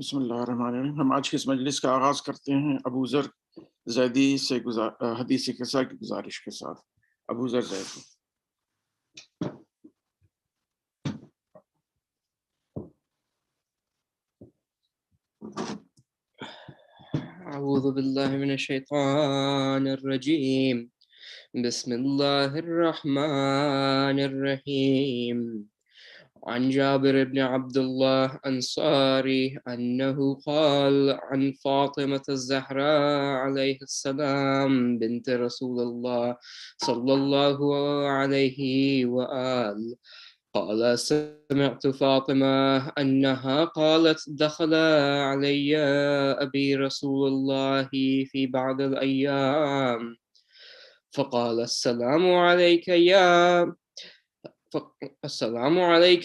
बिस्मिल्लाहिर्रहमानिर्रहीम। हम आज की इस मजलिस का आगाज़ करते हैं अबू ज़र ज़ैदी से हदीस क़िस्सा की गुजारिश के साथ। अबू ज़र ज़ैदी। أعوذ بالله من الشيطان الرجيم. بسم الله الرحمن الرحيم. عن جابر بن عبد الله أنصاري أنه قال عن فاطمة الزهراء عليه السلام بنت رسول الله صلى الله عليه وآله قال سمعت فاطمة أنها قالت دخل علي أبي رسول الله في بعض الأيام فقال السلام عليك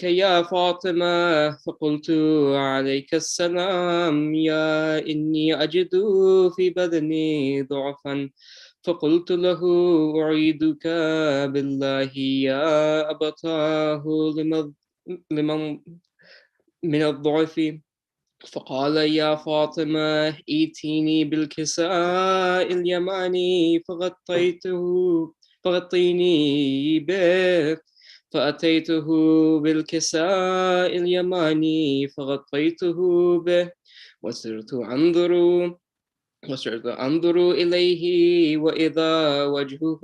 يا فاطمة. فقلت عليك السلام يا إني أجد في بدني ضعفا. فقلت له أعيدك بالله يا أبتاه لمن من الضعف. فقال يا فاطمة ائتيني بالكساء اليماني فغطيني به. فأتيته بالكساء اليماني فغطيته به وصرت أنظر إليه وإذا وجهه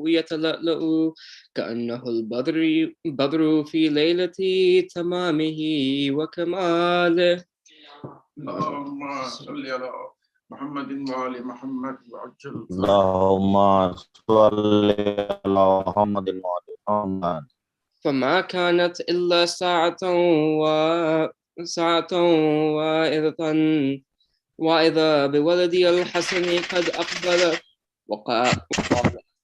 يتلألأ كأنه البدر في ليلة تمامه وكماله. اللهم صل على محمد وآل محمد وعجل اللهم صل على محمد وآل محمد. فما كانت إلا ساعة وإذا بولدي الحسن قد أقبل وقال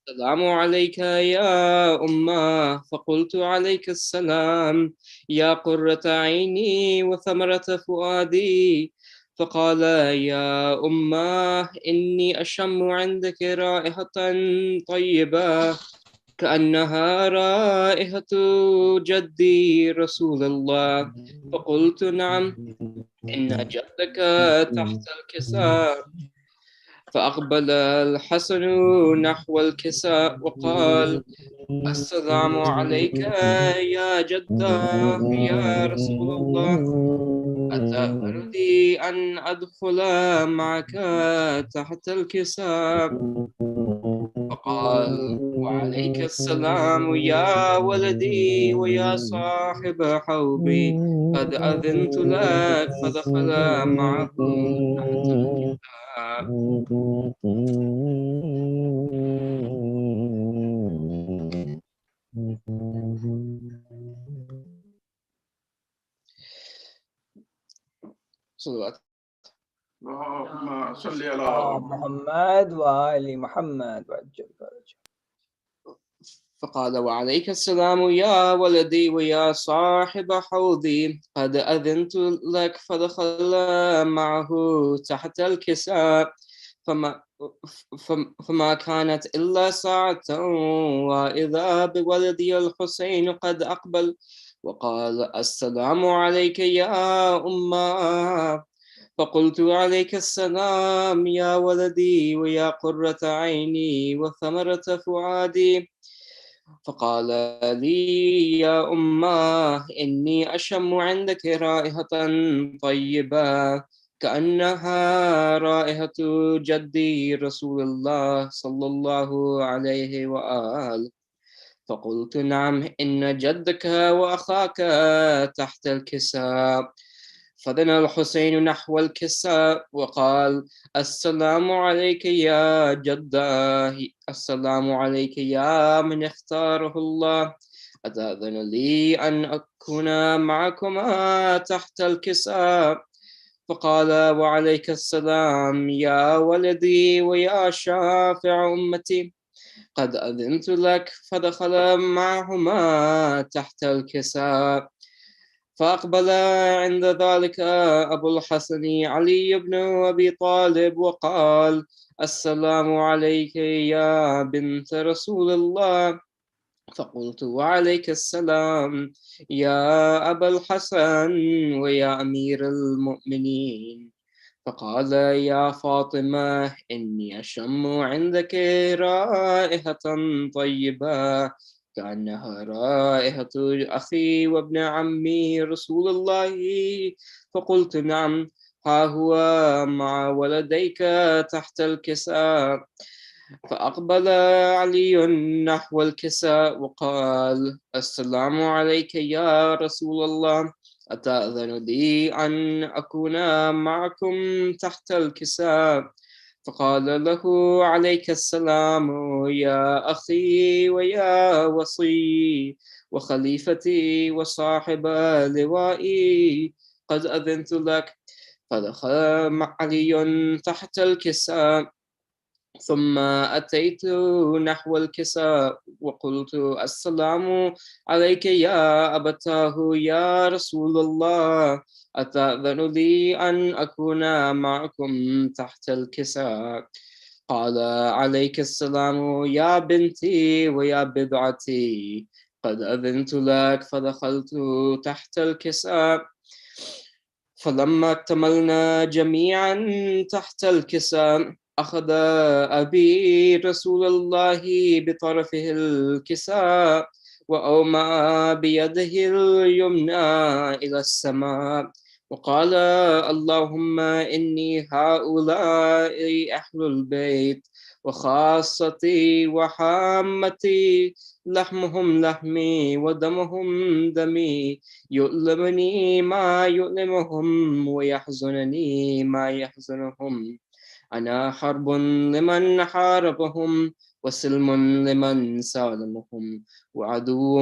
السلام عليك يا أمه. فقلت عليك السلام يا قرة عيني وثمرة فؤادي. فقال يا أمه إني أشم عندك رائحة طيبة كأنها رائحة جدي رسول الله. فقلت نعم إن جدك تحت الكساء. فأقبل الحسن نحو الكساء وقال السلام عليك يا جدة يا رسول الله. أتأذنني أن أدخل معك تحت الكساء؟ فقال وعليك السلام يا ولدي ويا صاحب حوضي قد أذنت لك. فدخل معه تحت الكساء. صلوات. اللهم صل على محمد وآل محمد وعجل فرجه. فقال وعليك السلام يا ولدي ويا صاحب حوضي قد أذنت لك. فدخل معه تحت الكساء فما كانت إلا ساعة وإذا بولدي الحسين قد أقبل وقال السلام عليك يا أمه. فقلت عليك السلام يا ولدي ويا قرة عيني وثمرة فؤادي. فقال لي يا أمه إني أشم عندك رائحة طيبة كأنها رائحة جدي رسول الله صلى الله عليه وآله. فقلت نعم إن جدك وأخاك تحت الكساء. فدنا الحسين نحو الكساء وقال السلام عليك يا جداه. السلام عليك يا من اختاره الله. أتأذن لي أن أكون معكما تحت الكساء؟ فقال وعليك السلام يا ولدي ويا شافع أمتي قد أذنت لك. فدخل معهما تحت الكساء. فأقبل عند ذلك أبو الحسن علي بن أبي طالب وقال السلام عليك يا بنت رسول الله. فقلت وعليك السلام يا أبا الحسن ويا أمير المؤمنين. فقال يا فاطمة إني أشم عندك رائحة طيبة كأنها رائحة أخي وابن عمي رسول الله. فقلت نعم، ها هو مع ولديك تحت الكساء. فأقبل علي نحو الكساء وقال السلام عليك يا رسول الله، أتأذن لي أن أكون معكم تحت الكساء؟ فقال له عليك السلام يا أخي ويا وصي وخليفتي وصاحب لوائي، قد أذنت لك. فدخل علي تحت الكساء، ثم أتيت نحو الكساء وقلت السلام عليك يا أبتاه يا رسول الله، أتأذن لي أن أكون معكم تحت الكساء؟ قال عليك السلام يا بنتي ويا بضعتي، قد أذنت لك. فدخلت تحت الكساء، فلما اكتملنا جميعا تحت الكساء أخذ أبي رسول الله بطرفه الكساء وأومأ بيده اليمنى إلى السماء وقال اللهم إني هؤلاء أهل البيت وخاصتي وحامتي، لحمهم لحمي ودمهم دمي، يؤلمني ما يؤلمهم ويحزنني ما يحزنهم. أنا حرب لمن حاربهم وسلم لمن سالمهم وعدو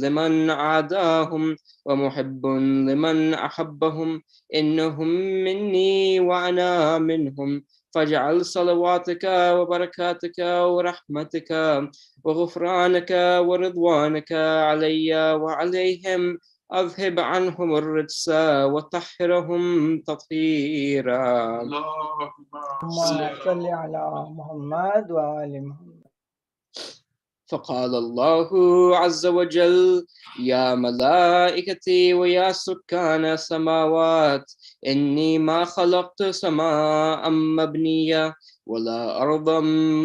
لمن عاداهم ومحب لمن أحبهم. إنهم مني وأنا منهم، فاجعل صلواتك وبركاتك ورحمتك وغفرانك ورضوانك علي وعليهم، أذهب عنهم الرجس وطهرهم تطهيرا. اللهم صل على محمد وآل محمد. فقال الله عز وجل يا ملائكتي ويا سكان السماوات، إني ما خلقت سماء مبنية ولا أرضا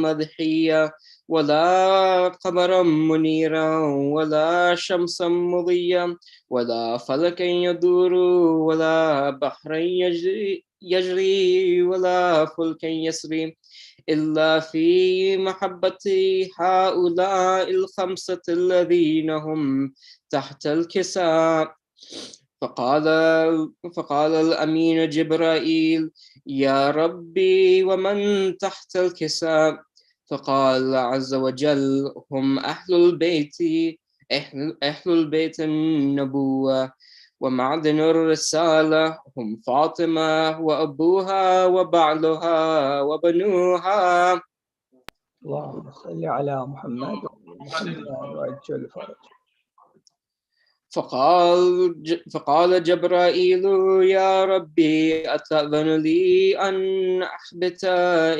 مدحية ولا قمرا منيرا ولا شمسا مضيا ولا فلكا يدور ولا بحرا يجري ولا فلكا يسري إلا في محبة هؤلاء الخمسة الذين هم تحت الكساء. فقال الأمين جبرائيل يا ربي ومن تحت الكساء؟ فقال عز وجل هم أهل البيت، أهل البيت النبوة ومعدن الرسالة، هم فاطمة وأبوها وبعلها وبنوها. اللهم صل على محمد وآل محمد وعجل فرج. فقال جبرائيل يا ربي أتأذن لي أن أحبت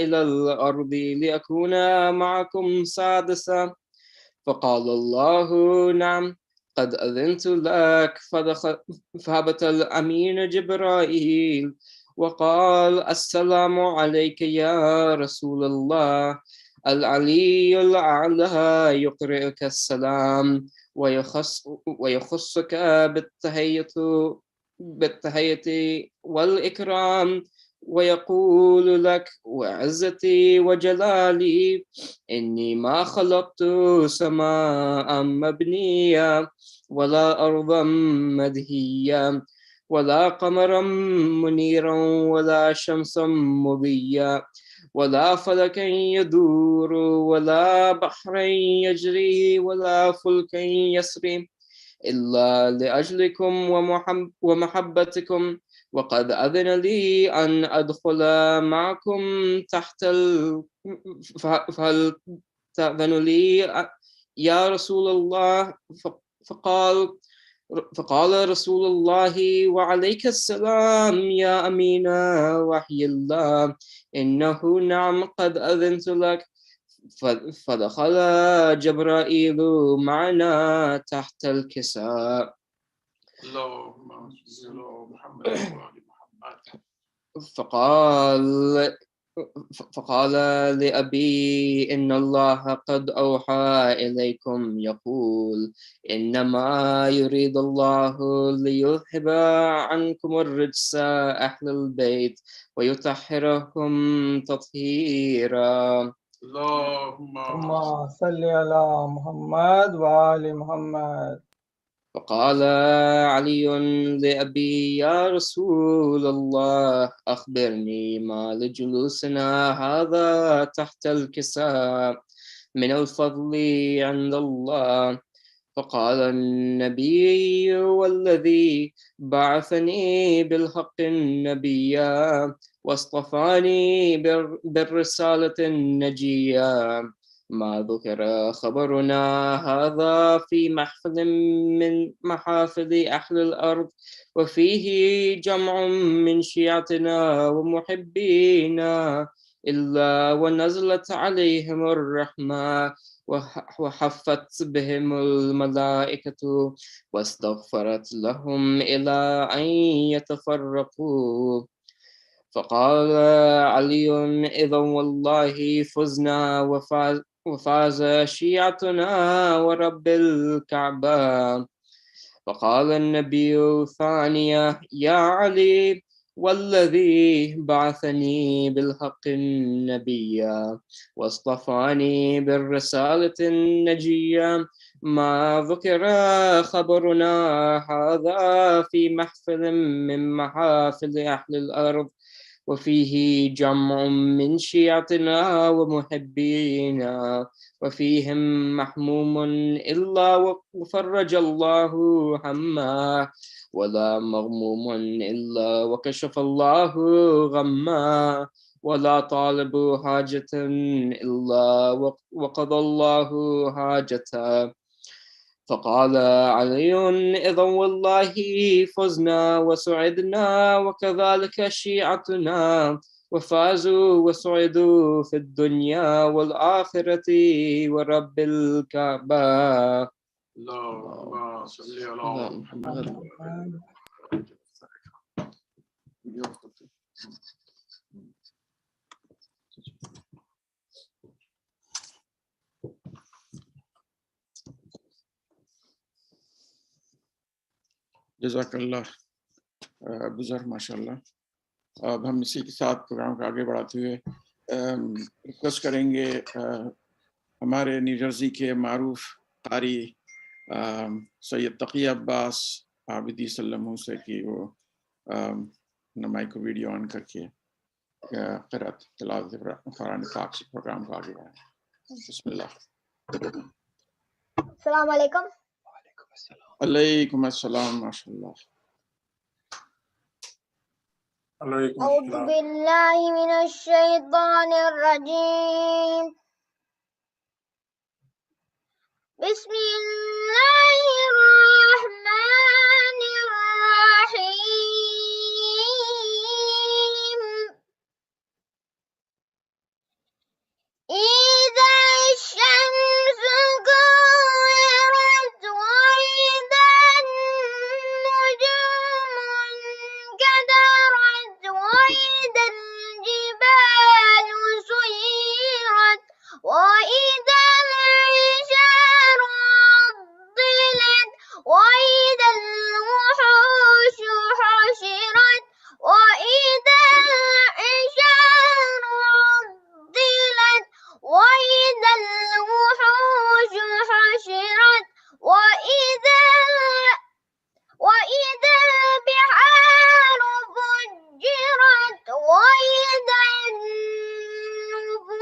إلى الأرض لأكون معكم سادسا؟ فقال الله نعم، قد أذنت لك. فهبط الأمين جبرائيل وقال السلام عليك يا رسول الله، العلي الأعلى يقرئك السلام ويخصك بالتحية والإكرام ويقول لك وعزتي وجلالي إني ما خلقت سماء مبنية ولا أرضا مدهية ولا قمرا منيرا ولا شمسا مضيا ولا فلكا يدور ولا بحرا يجري ولا فلكا يسري إلا لأجلكم ومحبتكم، وقد أذن لي أن أدخل معكم تحت فهل تأذن لي يا رسول الله؟ فقال رسول الله وعليك السلام يا أمين وحي الله، إنه نعم قد أذنت لك. فدخل جبرائيل معنا تحت الكساء اللهم صل على محمد وآل محمد. فقال لأبي إن الله قد أوحى إليكم يقول إنما يريد الله ليذهب عنكم الرجس أهل البيت ويطهركم تطهيرا. اللهم صل على محمد وآل محمد. فقال علي لأبي يا رسول الله أخبرني ما لجلوسنا هذا تحت الكساء من الفضل عند الله. فقال النبي والذي بعثني بالحق النبيا واصطفاني بالرسالة النجية ما ذكر خبرنا هذا في محفل من محافل أهل الأرض وفيه جمع من شيعتنا ومحبينا إلا ونزلت عليهم الرحمة وحفت بهم الملائكة واستغفرت لهم إلى أن يتفرقوا. فقال علي إذا والله فزنا وفاز شيعتنا ورب الكعبة. فقال النبي ثانية يا علي والذي بعثني بالحق النبيا واصطفاني بالرسالة النجية ما ذكر خبرنا هذا في محفل من محافل أهل الأرض وفيه جمع من شيعتنا ومحبينا وفيهم محموم إلا وفرج الله همه ولا مغموم إلا وكشف الله غمه ولا طالب حاجة إلا وقضى الله حاجته. فقال علي إذا والله فزنا وسعدنا وكذلك شيعتنا وفازوا وسعدوا في الدنيا والآخرة ورب الكعبة. اللهم صل على محمد. जज़ाकल्लाह बुज़ुर्ग माशाल्लाह। अब हम इसी के साथ प्रोग्राम को आगे बढ़ाते हुए रिक्वेस्ट करेंगे हमारे न्यू जर्सी के मारूफ कारी सैयद तकी अब्बास आबिदी सल्लमू से कि वो नमाई को वीडियो ऑन करके क़िरात तिलावत कुरान पाक से प्रोग्राम को आगे बढ़ाएं। बिस्मिल्लाह। अस्सलाम वालेकुम। अलैकुम अस्सलाम माशाल्लाह। अऊज़ु बिल्लाहि मिनश शैतानिर रजीम। बिस्मिल्लाहिर रहमानिर रहीम। إذا الشمس كورت وإذا النجوم انكدرت وإذا الجبال سيرت وإذا العشار عطلت وإذا الوحوش حشرت وإذا العشار عطلت وإذا الوحوش حشرت وإذا البحار فجرت وإذا النفوس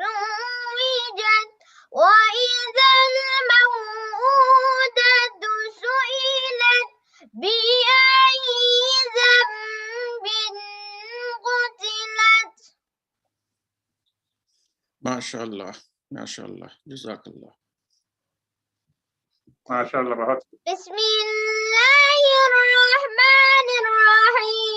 زوجت وإذا الموءودة سئلت بأي ذنب قتلت. माशाल्लाह माशाल्लाह जज़ाकल्लाह। माशाल्लाह बहुत। बिस्मिल्लाहिर रहमानिर रहीम।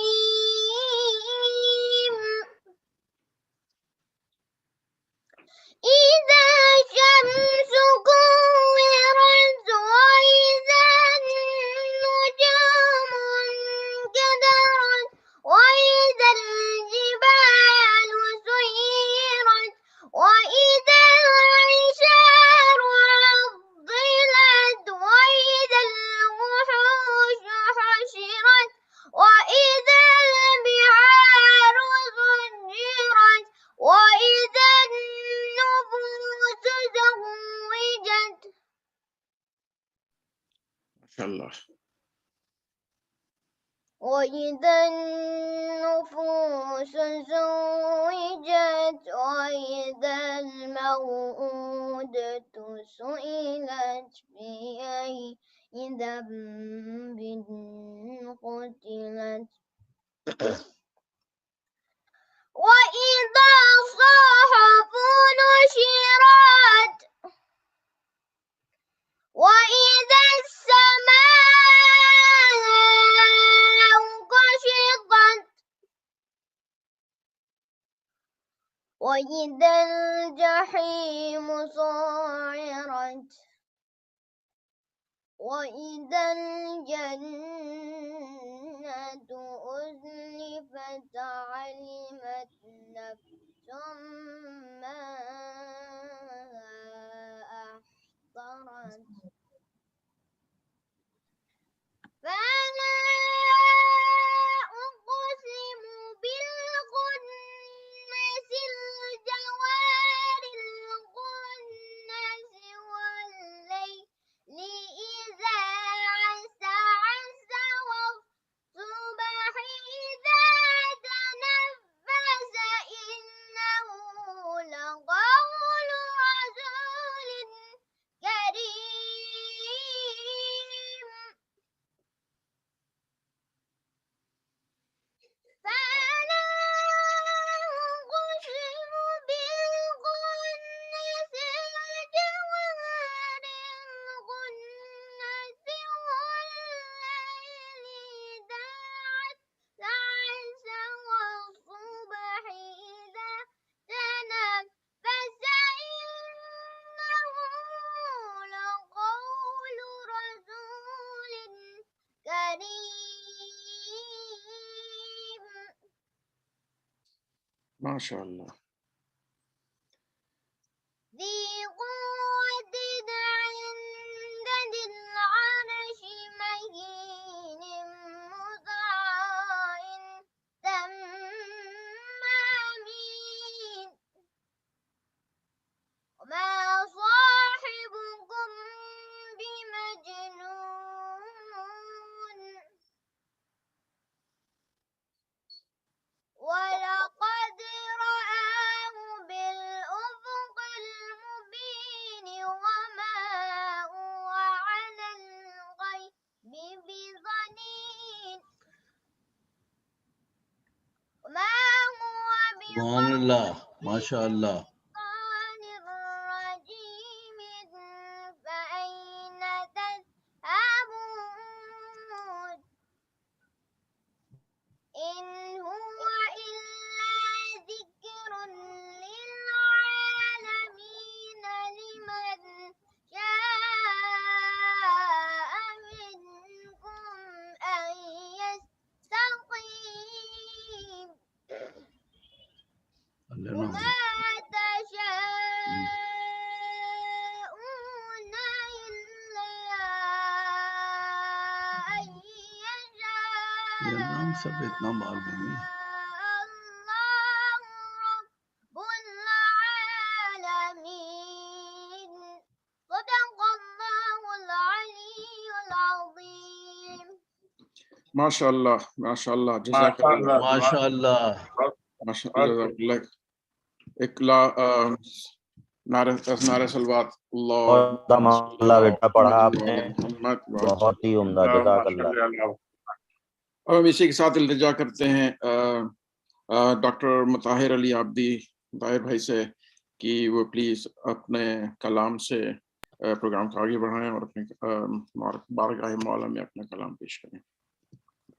माशाअल्लाह। وإذا النفوس زوجت وإذا الموءودة سئلت بأي ذنب قتلت وإذا الصحف نشرت وإذا السماء كشطت وإذا الجحيم سعرت وإذا الجنة أزلفت علمت نفس ما أحضرت فلا أقسم بالخنس الجوار الكنس والليل إذا عسعس والصبح إذا تنفس إنه لقول رسول كريم فلا أقسم بالخنس الجوار الكنس والليل إذا عسعس والصبح إذا تنفس إنه لقول رسول كريم माशाअल्लाह। ذي قوة عند ذي العرش مكين مطاع ثم أمين وما صاحبكم بمجنون ولقد رآه بالأفق المبين وما هو على الغيب بضنين وما هو سبحان الله ما شاء الله. بالشيطان الرجيم فأين تذهبون إن هو إلا ذكر للعالمين لمن شاء منكم أن يستقيم وما تشاءون إلا أن ये नाम सब इतना मालूम है. الله رب العالمين صدق الله العلي العظيم माशाअल्लाह माशाअल्लाह जज़ाकल्लाह ما شاء الله. माशाअल्लाह। एक नारे सलवात बहुत माशाअल्लाह बेटा पढ़ा आपने, बहुत ही उम्दा, जज़ाकल्लाह। अब हम इसी के साथ इल्तिजा करते हैं डॉक्टर मुताहिर अली आब्दी ताहिर भाई से कि वो प्लीज अपने कलाम से प्रोग्राम को आगे बढ़ाएं और अपने बारगाह मौला में अपना कलाम पेश करें।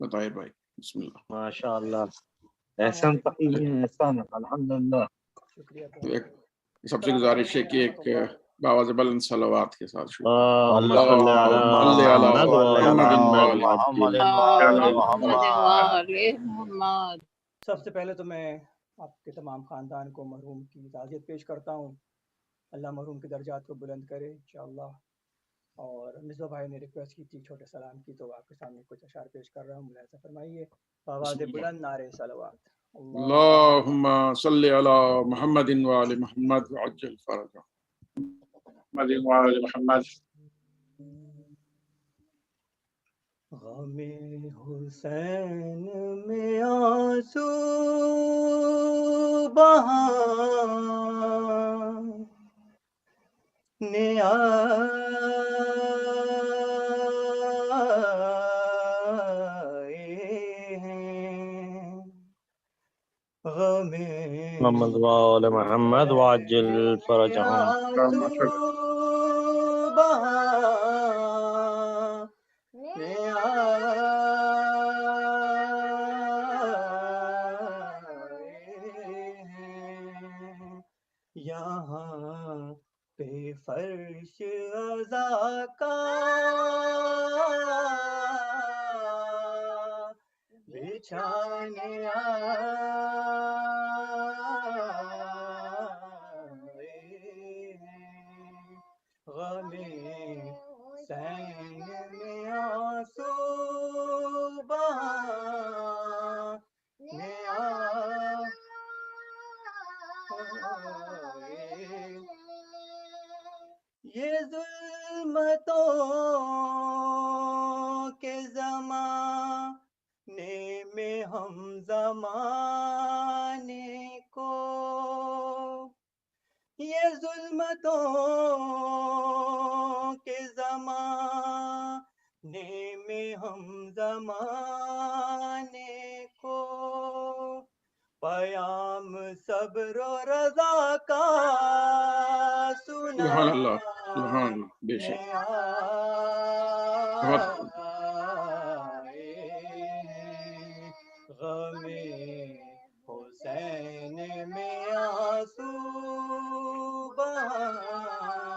मुताहिर भाई बिस्मिल्लाह। माशाअल्लाह, एहसान तकीब एहसान, अल्हम्दुलिल्लाह। शुक्रिया। सबसे गुजारिश है कि एक बावाज़ बुलंद सलावत के साथ शुरू सबसे पहले तो मैं आपके तमाम ख़ानदान को मरहूम की ताज़ियत पेश करता हूँ। अल्लाह मरहूम के दर्जात को बुलंद करे इंशाअल्लाह। और मिर्ज़ा भाई ने रिक्वेस्ट की थी छोटे सलाम की, तो आपके सामने कुछ अशार पेश कर रहा हूँ, मुलाहिज़ा फरमाइए। आवाज़ बुलंद नारे सलावत। अल्लाहुम्मा सल्लि अला मुहम्मदिन व आलि मुहम्मद व अज्जल फरजा। غم حسین میں آنسو بہانے آئے ہیں غم محمد وآل محمد وعجل فرجهم آنسو بہانے آئے ہیں یہاں پہ فرش عزا کا بچھانے آئے ہیں غم حسین میں آنسو بہانے آئے یہ ظلمتوں کے زمانے میں ہم زمانے کو یہ ظلمتوں کے زمانے میں ہم زمانے کو پیام صبر و رضا کا سبحان اللہ، سبحان اللہ، بے شک بہت آئے ہیں غم حسین میں آنسو بہانے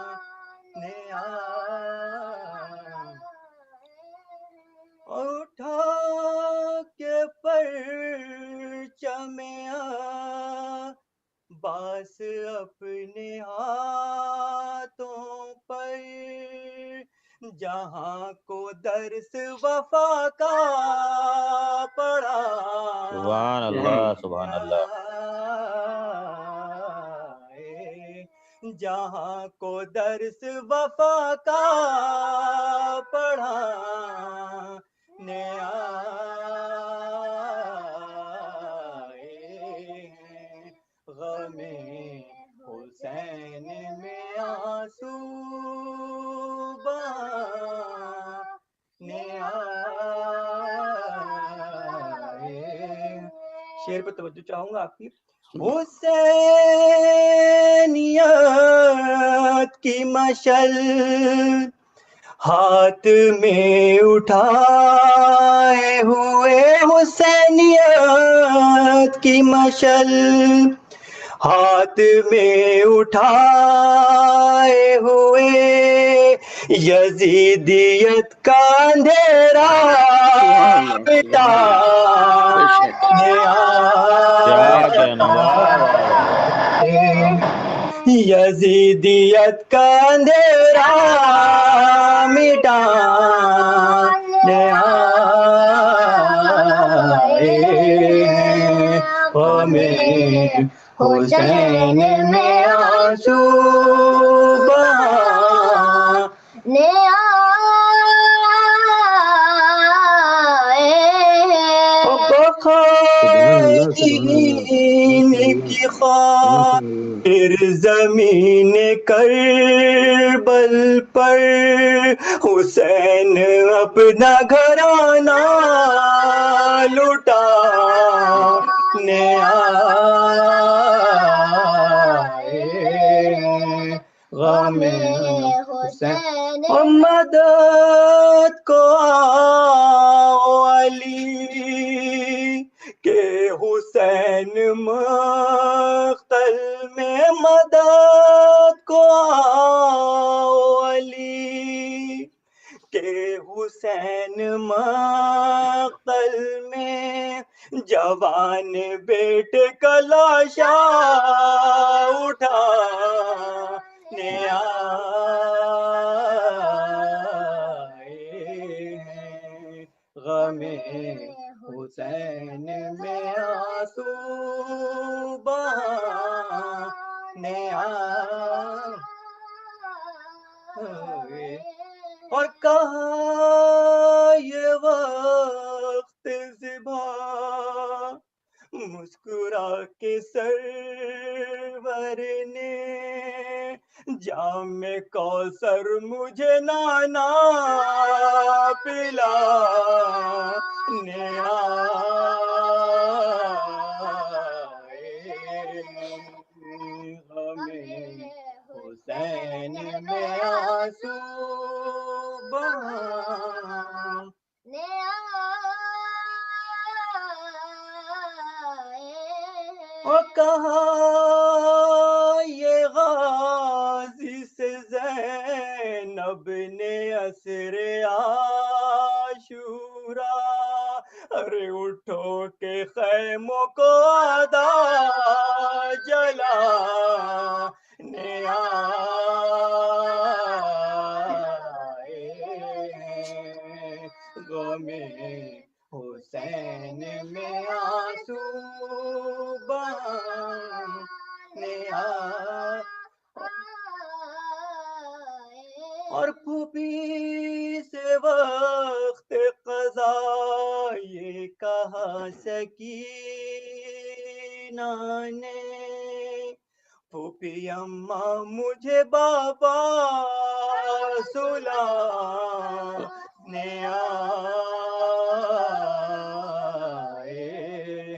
اٹھا کے پرچم عباس اپنے ہاتھوں پر جہاں کو درس وفا کا پڑھا سبحان اللہ سبحان اللہ جہاں کو درس وفا کا پڑھانے آئے ہیں غم حسین میں آنسو بہانے آئے شعر پہ توجہ چاہوں گا آپ کی حسینیت کی مشل ہاتھ میں اٹھائے ہوئے حسینیت کی مشل ہاتھ میں اٹھائے ہوئے یزیدیت کا اندھیرا مٹانے کیا کہنا واہ واہ واہ یزیدیت کا اندھیرا مٹانے آئے ہیں غم حسین میں آنسو بہانے آئے ہیں بخارین کی خاطر زمین کربل پر حسین اپنا گھرانہ لٹانے آئے ہیں غم حسین مدد کو آؤ علی کہ حسین مقتل میں مدد کو آؤ علی کہ حسین مقتل میں جوان بیٹے کا لاشا اٹھانے آئے ہیں غم حسین میں آنسو بہانے آئے اور کہا یہ وقت زبا مسکرا کے سرور نے جام کوثر مجھے نانا پلا نے ہمیں حسین میں آنسو بہانے اور کہا یہ غازی سے زینب نے اسر عاشورا ارے اٹھو کے خیموں کو آدھا جلا نے آئے غم حسین میں آنسو بہانے آئے اور پھوپھی سے وقت قضا یہ کہا سکینہ نے پھوپھی اماں مجھے بابا سلانے آئے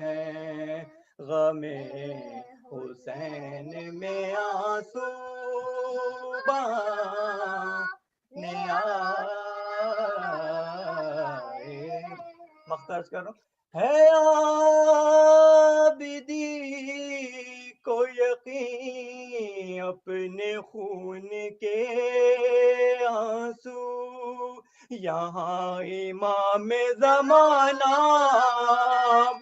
ہیں غم حسین میں آنسو بہانے آئے مختارج کر رہا ہوں ہے عابدی کو یقین اپنے خون کے آنسو یہاں امام زمانہ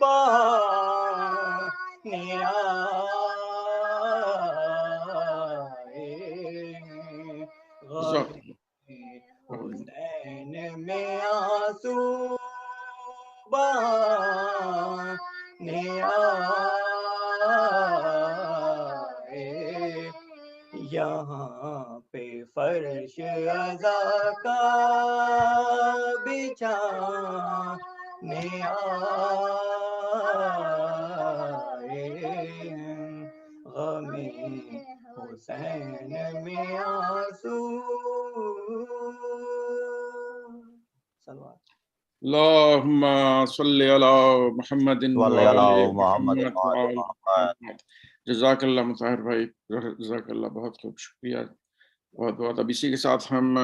بہانے آئے غم حسین میں آنسو بہانے آئے یہاں پہ فرش عزا کا بچھانے آئے غم حسین میں آنسو صلوات اللهم صل على محمد صلی علی وآل محمد محمد وآل وآل محمد. محمد. جزاک اللہ مطہر بھائی، جزاک اللہ، بہت خوب، شکریہ بہت بہت. اب اسی کے ساتھ ہم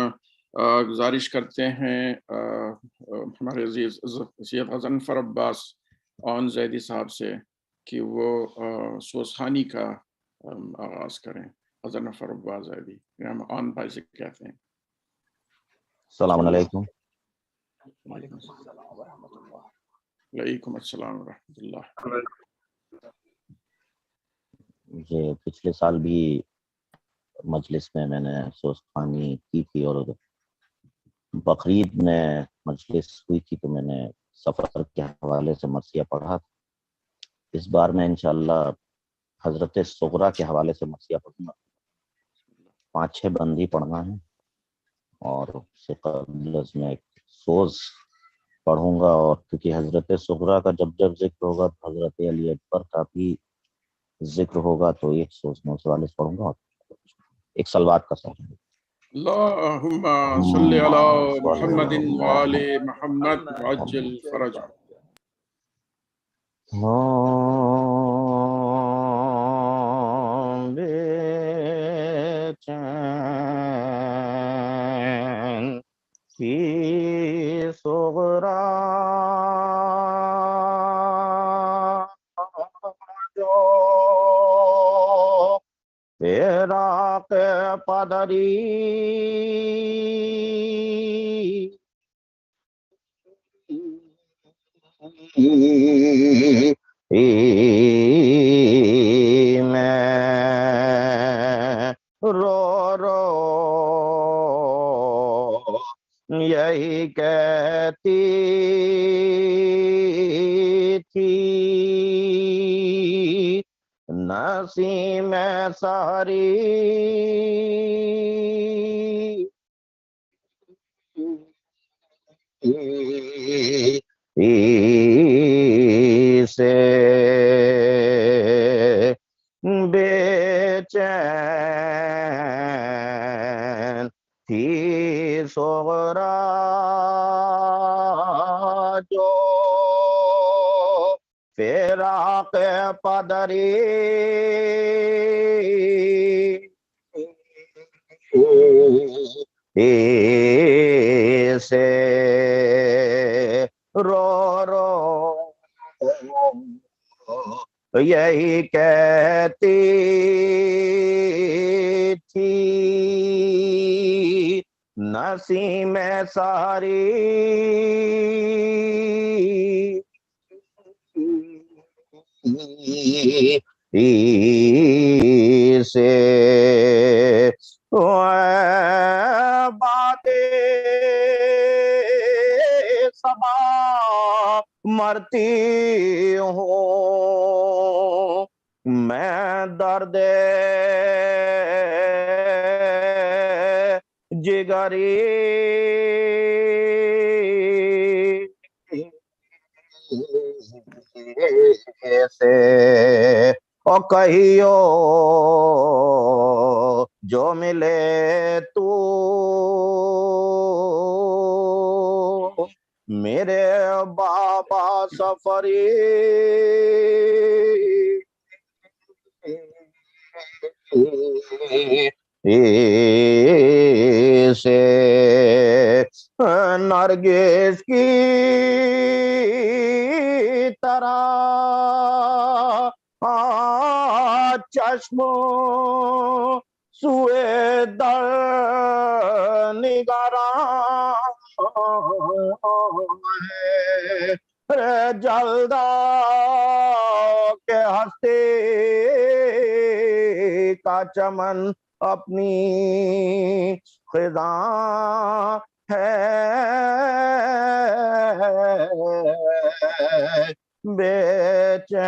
گزارش کرتے ہیں ہمارے عزیز سید غضنفر عباس آن زیدی صاحب سے کہ وہ سوزخانی کا آغاز کریں. غضنفر عباس زیدی، ہم آن بھائی سے کہتے ہیں. السلام علیکم. وعلیکم السلام ورحمۃ اللہ. وعلیکم السلام ورحمۃ اللہ. یہ پچھلے سال بھی مجلس میں نے سوزخانی کی تھی اور بقرعید میں مجلس ہوئی تھی تو میں نے سفر کے حوالے سے مرثیہ پڑھا تھا. اس بار میں انشاءاللہ حضرت صغرا کے حوالے سے مرثیہ پڑھوں گا. 5-6 بندی پڑھنا ہے اور اس سے قبل از میں ایک سوز پڑھوں گا، اور کیونکہ حضرت صغرا کا جب جب ذکر ہوگا تو حضرت علی اکبر کا بھی ذکر ہوگا، تو ایک سوز 944 پڑھوں گا اور ایک سلوات کا سوز. اللہم صلی علی محمد وآل محمد وعجل فرجہ. بے چین کی صغرا جو فراق پدری میں رو رو یہی کہتی تھی نسیم سحری سے بے چین تھی صغرا جو فراق پدری سے رو رو یہی کہتی تھی نسیم ساری سے بات صبا مرتی ہوں میں درد جگری سے او کہیو جو ملے تو میرے بابا سفری سے نرگس کی طرح چشم سوئے در نگراں جلدہ کے ہستے کا چمن اپنی خزاں ہے بے چین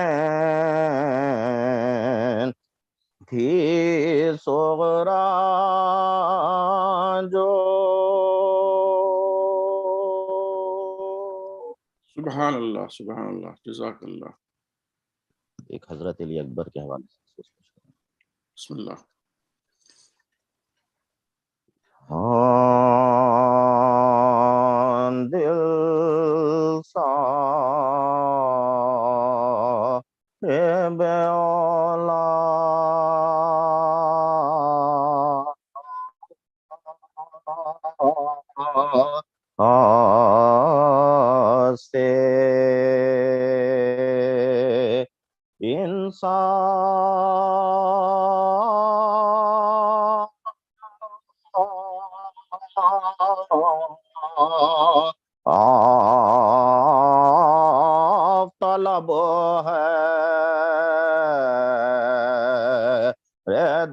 تھی صغرا جو سبحان اللہ سبحان اللہ جزاک اللہ. ایک حضرت علی اکبر کے حوالے سے بسم اللہ. دل صاحب اولا سے انسان طلب ہے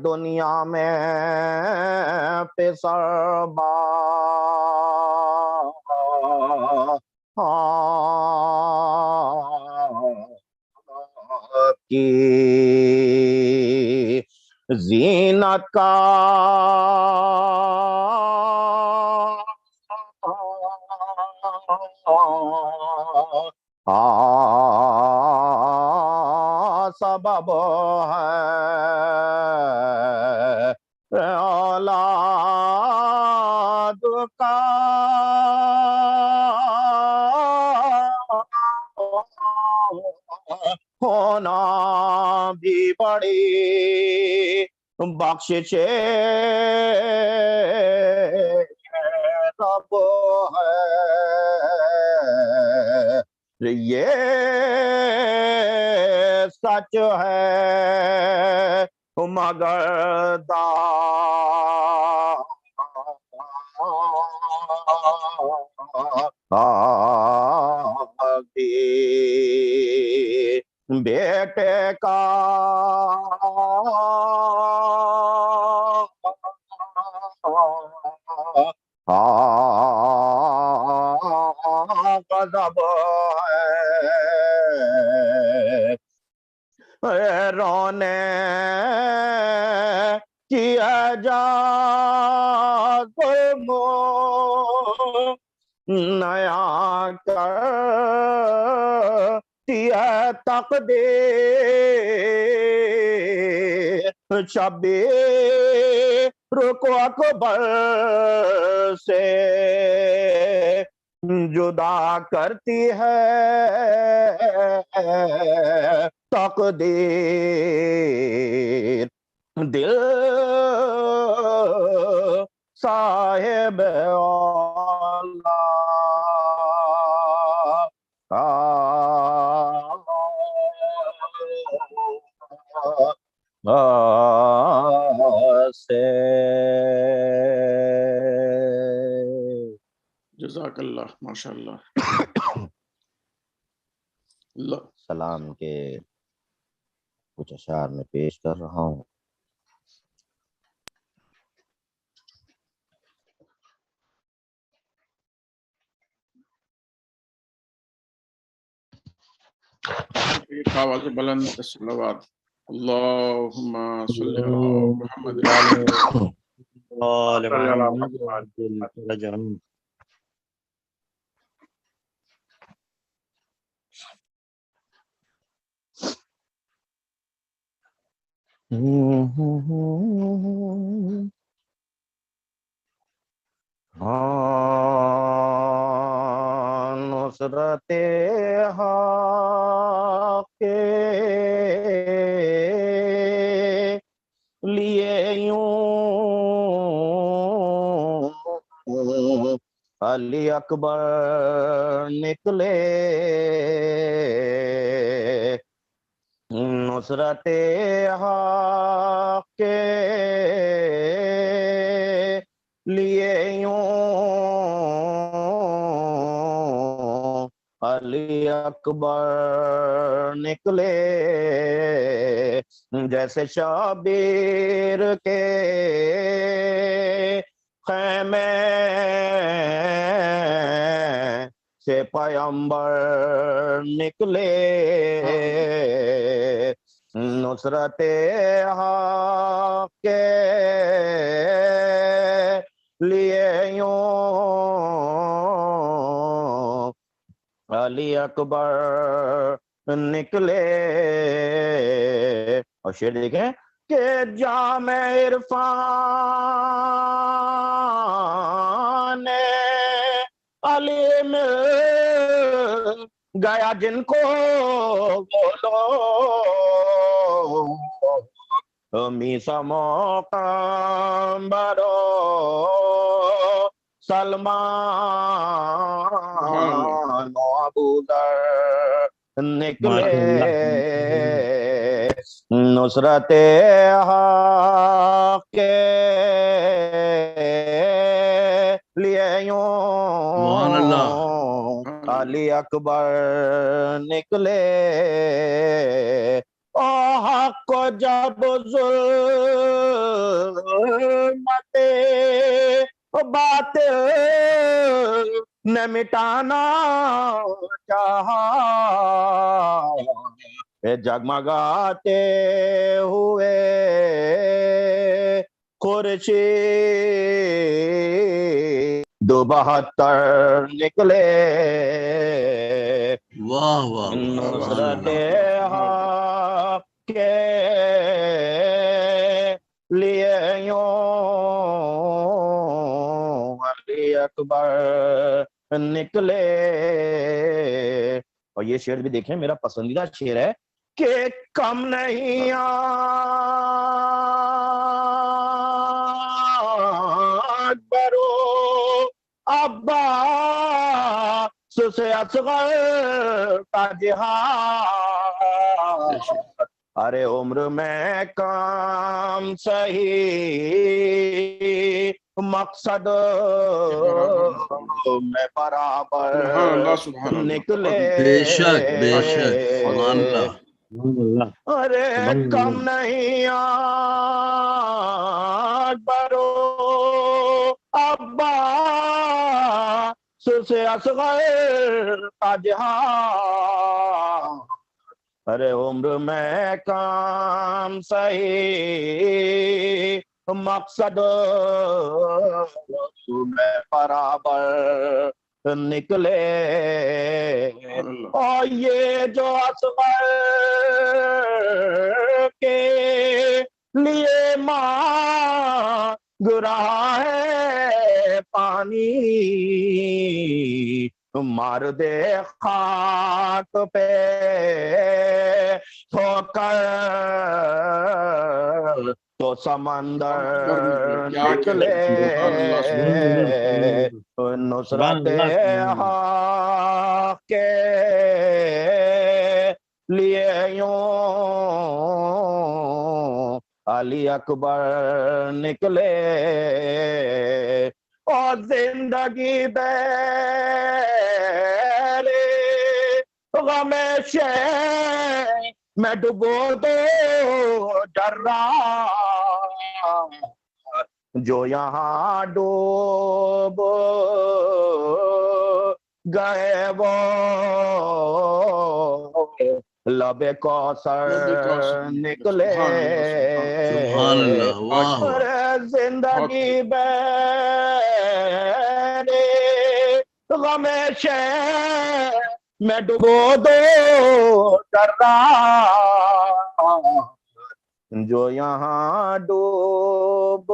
دنیا میں پسر با کی زینت کا سبب ہے اولاد کا ہونا بھی بڑی بخشش رب ہے یہ سچ ہے مگر بیٹے کا غضب ہے رونے کی اجازت نیا کرتی ہے تقدیر شبِ رکو اکبر سے جدا کرتی ہے تقدیر دل صاحب سے جزاک اللہ ماشاء اللہ سلام کے کچھ اشعار میں پیش کر رہا ہوں. ایک آواز بلند صلوات اللہم صلی علی محمد نصرت حق کے لیے یوں علی اکبر نکلے نصرت حق کے لیے یوں علی اکبر نکلے جیسے شبیر کے خیمے سے پیغمبر نکلے نصرت حق کے لیے یوں علی اکبر نکلے. اور شعر دیکھیں کہ جام عرفان علی مل گیا جن کو بولو میسا مقامبرو سلمان و ابو ذر نکلے نصرت حق کے لیے یوں علی اکبر نکلے حق کو جب ظلمت باطل نے مٹانا چاہا جگمگاتے ہوئے خورشید 72 نکلے واہ واہ نصرت حق کے لیے یوں علی اکبر نکلے. اور یہ شعر بھی دیکھیں میرا پسندیدہ شعر ہے کہ کم نہیں اکبرو عباس سے اصغر کا جہاد ارے عمر میں کام صحیح مقصد میں برابر نکلے بے شک سبحان اللہ ارے کم نہیں اکبرو عباس سے اصغر کا جہاد ارے عمر میں کام صحیح مقصد میں برابر نکلے اللہ اور یہ جو اصغر کے لیے مانگ رہا ہے پانی مار دے خاک پہ ہو کر تو سمندر کیا نکلے سبحان اللہ نصرت حق کے لیے یوں علی اکبر نکلے اور زندگی بیرے غم شے میں ڈبو دو ڈر رہا جو یہاں ڈوب گئے وہ لب کوثر نکلے سبحان اللہ واہ اور زندگی بیرے غم شے میں ڈبو دو ڈر رہا جو یہاں ڈوب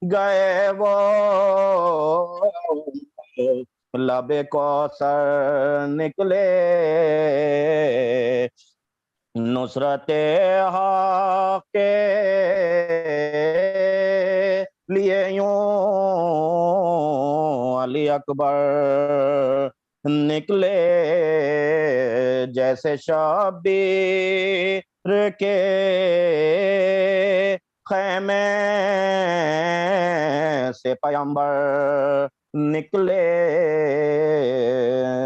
گئے وہ لب کوثر نکلے نصرت حق کے لیے یوں علی اکبر نکلے جیسے شبیر کے خیمے سے پیغمبر نکلے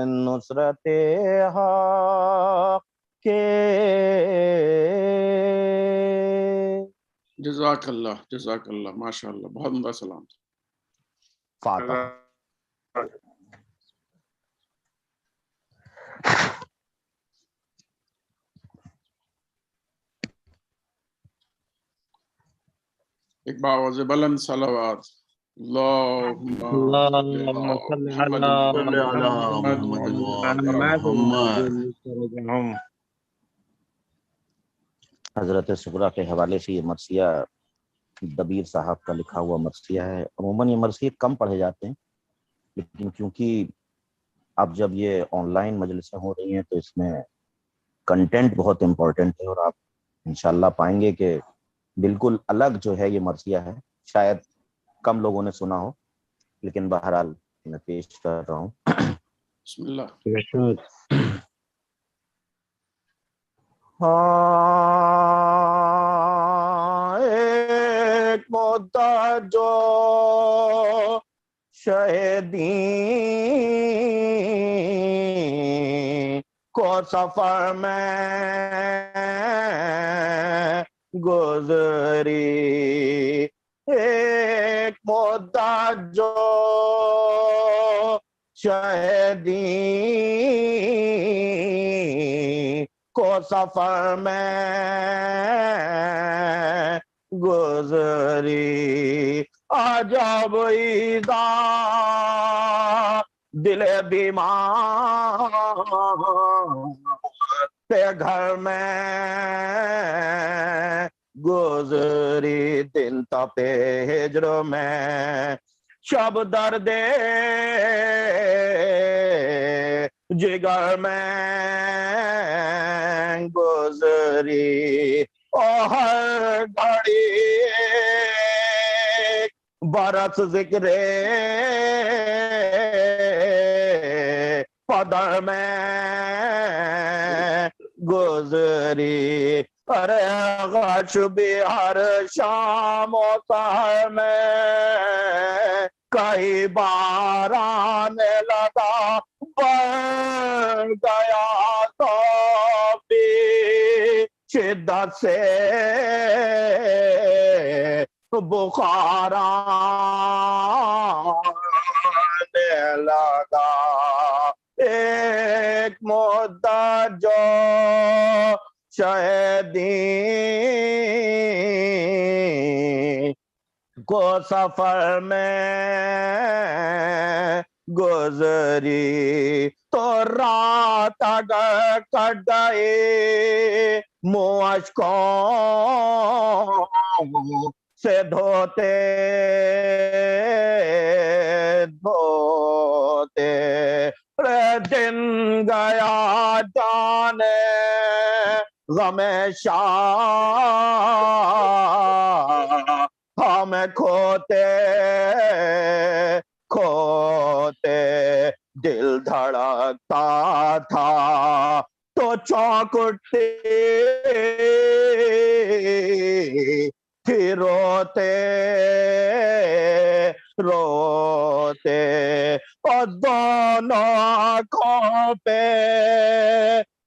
نصرت حق کے جزاک اللہ ماشاء اللہ بہت عمدہ سلام فاتحہ ایک باوز بلند صلوات اللہم اللهم صل على صل على محمد محمد. حضرت سغرا کے حوالے سے یہ مرثیہ دبیر صاحب کا لکھا ہوا مرثیہ ہے. عموماً یہ مرثیے کم پڑھے جاتے ہیں لیکن کیونکہ اب جب یہ آن لائن مجلسیں ہو رہی ہیں تو اس میں کنٹینٹ بہت امپورٹنٹ ہے اور آپ انشاءاللہ پائیں گے کہ بالکل الگ جو ہے یہ مرثیہ ہے. شاید کم لوگوں نے سنا ہو لیکن بہرحال میں پیش کر رہا ہوں. بسم اللہ. ہاں ایک مدت جو شہدین کو سفر میں گزری ایک مدت جو شہدین کو سفر میں گزری عجب ایزا دل بیمار کے گھر میں گزری دن تپے ہجر میں شب درد جگر میں گزری اور ہر گھڑی برس ذکر پدر میں گزری ارے غش بھی ہر شام و سحر میں کئی بار آنے لگا بڑھ گیا تو بھی شدت سے بخار آنے لگا ایک مدت جو شہدین کو سفر میں گزری تو رات اگر کٹ گئی منہ اشکوں سے دھوتے دھوتے دن گیا جانے غم شاہ ہمیں کھوتے کھوتے دل دھڑکتا تھا تو چونک اٹھتی تھی روتے روتے اور دونوں آنکھوں پہ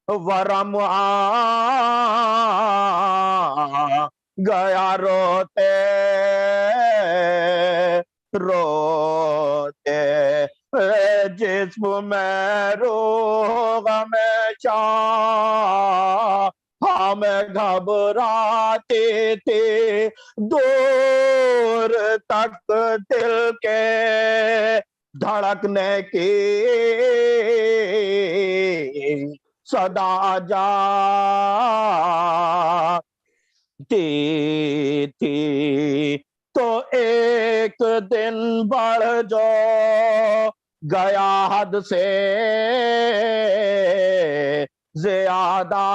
ورم آ گیا روتے روتے جسم میں روح ہمیشہ ہمیں گھبراتی تھی دور تک دل کے دھڑکنے کی صدا جاتی تھی تو ایک دن بڑھ جو گیا حد سے زیادہ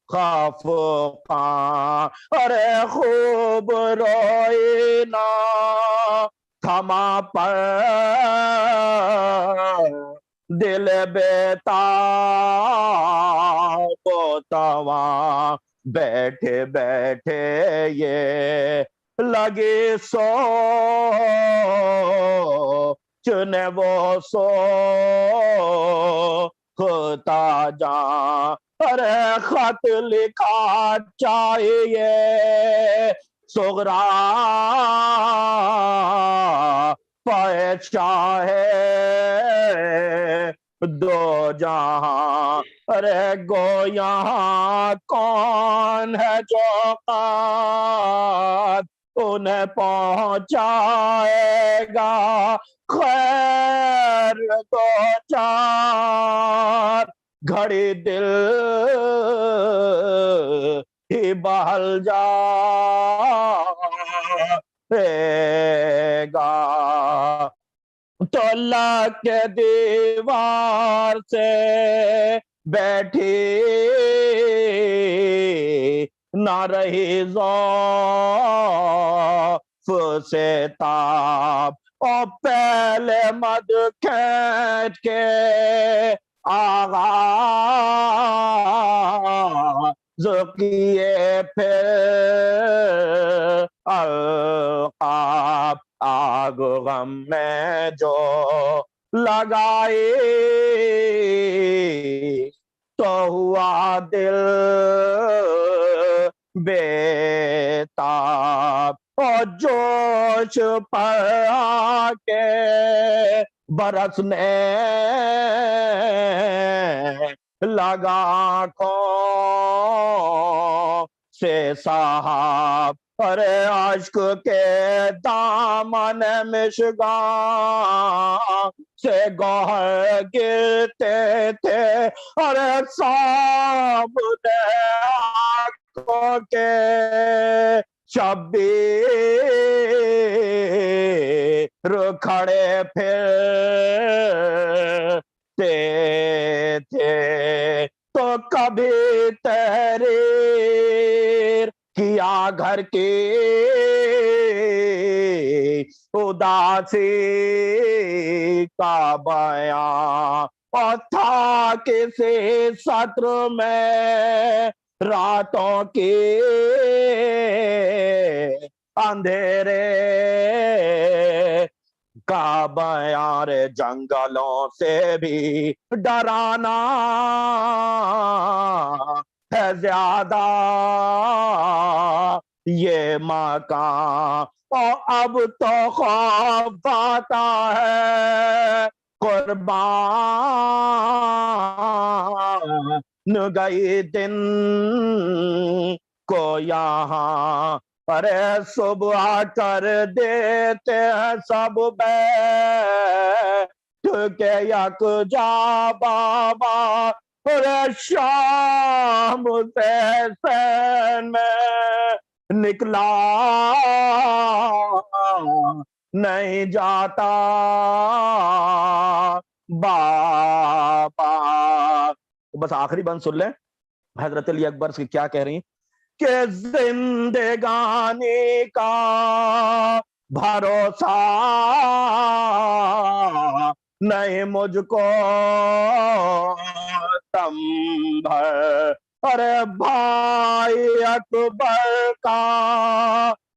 خفقان ارے خوب روئی نہ تھما پر دل بیتاب و تواں بیٹھے بیٹھے یہ لگی چنے وہ سوکھتا جاں ارے خط لکھا چاہیے سغرا پہچان ہے دو جہاں ارے گو یہاں کون ہے جو قاد انہیں پہنچائے گا خیر دو چار گھڑی دل ہی بہل جائے گا تو اللہ کے دیوار سے بیٹھی نہ رہی ذوف سے تاب اور پہلے مد کھینچ کے آغاز کیے پھر القاب آگ غم میں جو لگائی تو ہوا دل بیتاب اور جوش پر آ کے برسنے لگا آنکھوں سے صاحب ارے عشق کے دامن مشگاں سے گوہر گرتے تھے ارے سامنے آنکھوں کے شبیر کھڑے پھرتے تھے تو کبھی تحریر کیا گھر کی اداسی کا بیان اور تھا کسی سطر میں راتوں کی اندھیرے کا بیان جنگلوں سے بھی ڈرانا ہے زیادہ یہ مکان اور اب تو خوف آتا ہے قربان گئی دن کو یہاں ارے صبح کر دیتے ہیں سب بیٹھ کے یک جا بابا، ارے شام سے حسین میں نکلا نہیں جاتا بابا. بس آخری بند سن لیں حضرت علی اکبر سے کیا کہہ رہی ہیں کہ زندگانی کا بھروسہ نہیں مجھ کو تم بھر. ارے بھائی اکبر کا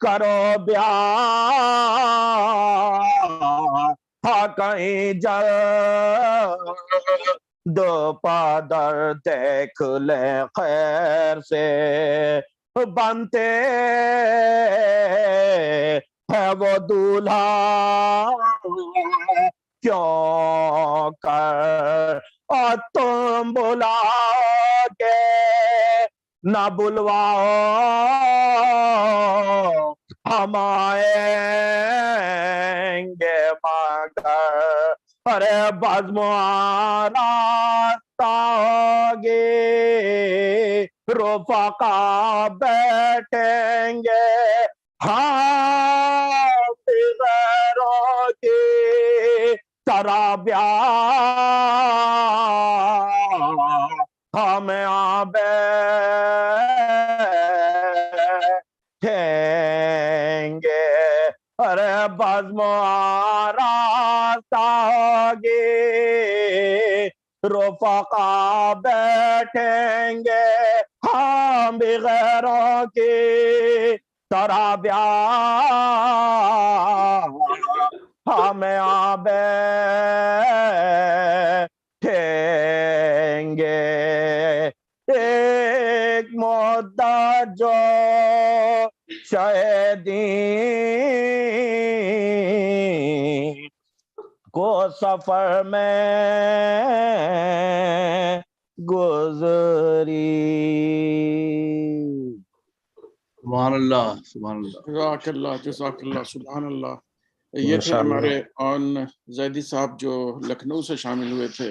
کرو بیاہ کہیں جلد پادر دیکھ لے خیر سے بنتے ہے وہ دولہا کیوں کر اور تم بلا کے نہ بلواؤ ہم آئیں گے مگر. ارے بزم آراستہ ہوگی رفقا بیٹھیں گے ہاں غیروں کی طرح بیاہ ہمیں بیٹھیں گے. ارے بزم آراستہ ہوگی رفقا بیٹھیں گے ہم بھی غیروں کی طرح بیاہ ہمیں بیٹھیں گے. ایک مدت جو شہیدین کو سفر میں گزری. سبحان اللہ سبحان اللہ. جزاک اللہ جزاک اللہ سبحان اللہ. یہ تھے ہمارے آن زیدی صاحب جو لکھنؤ سے شامل ہوئے تھے.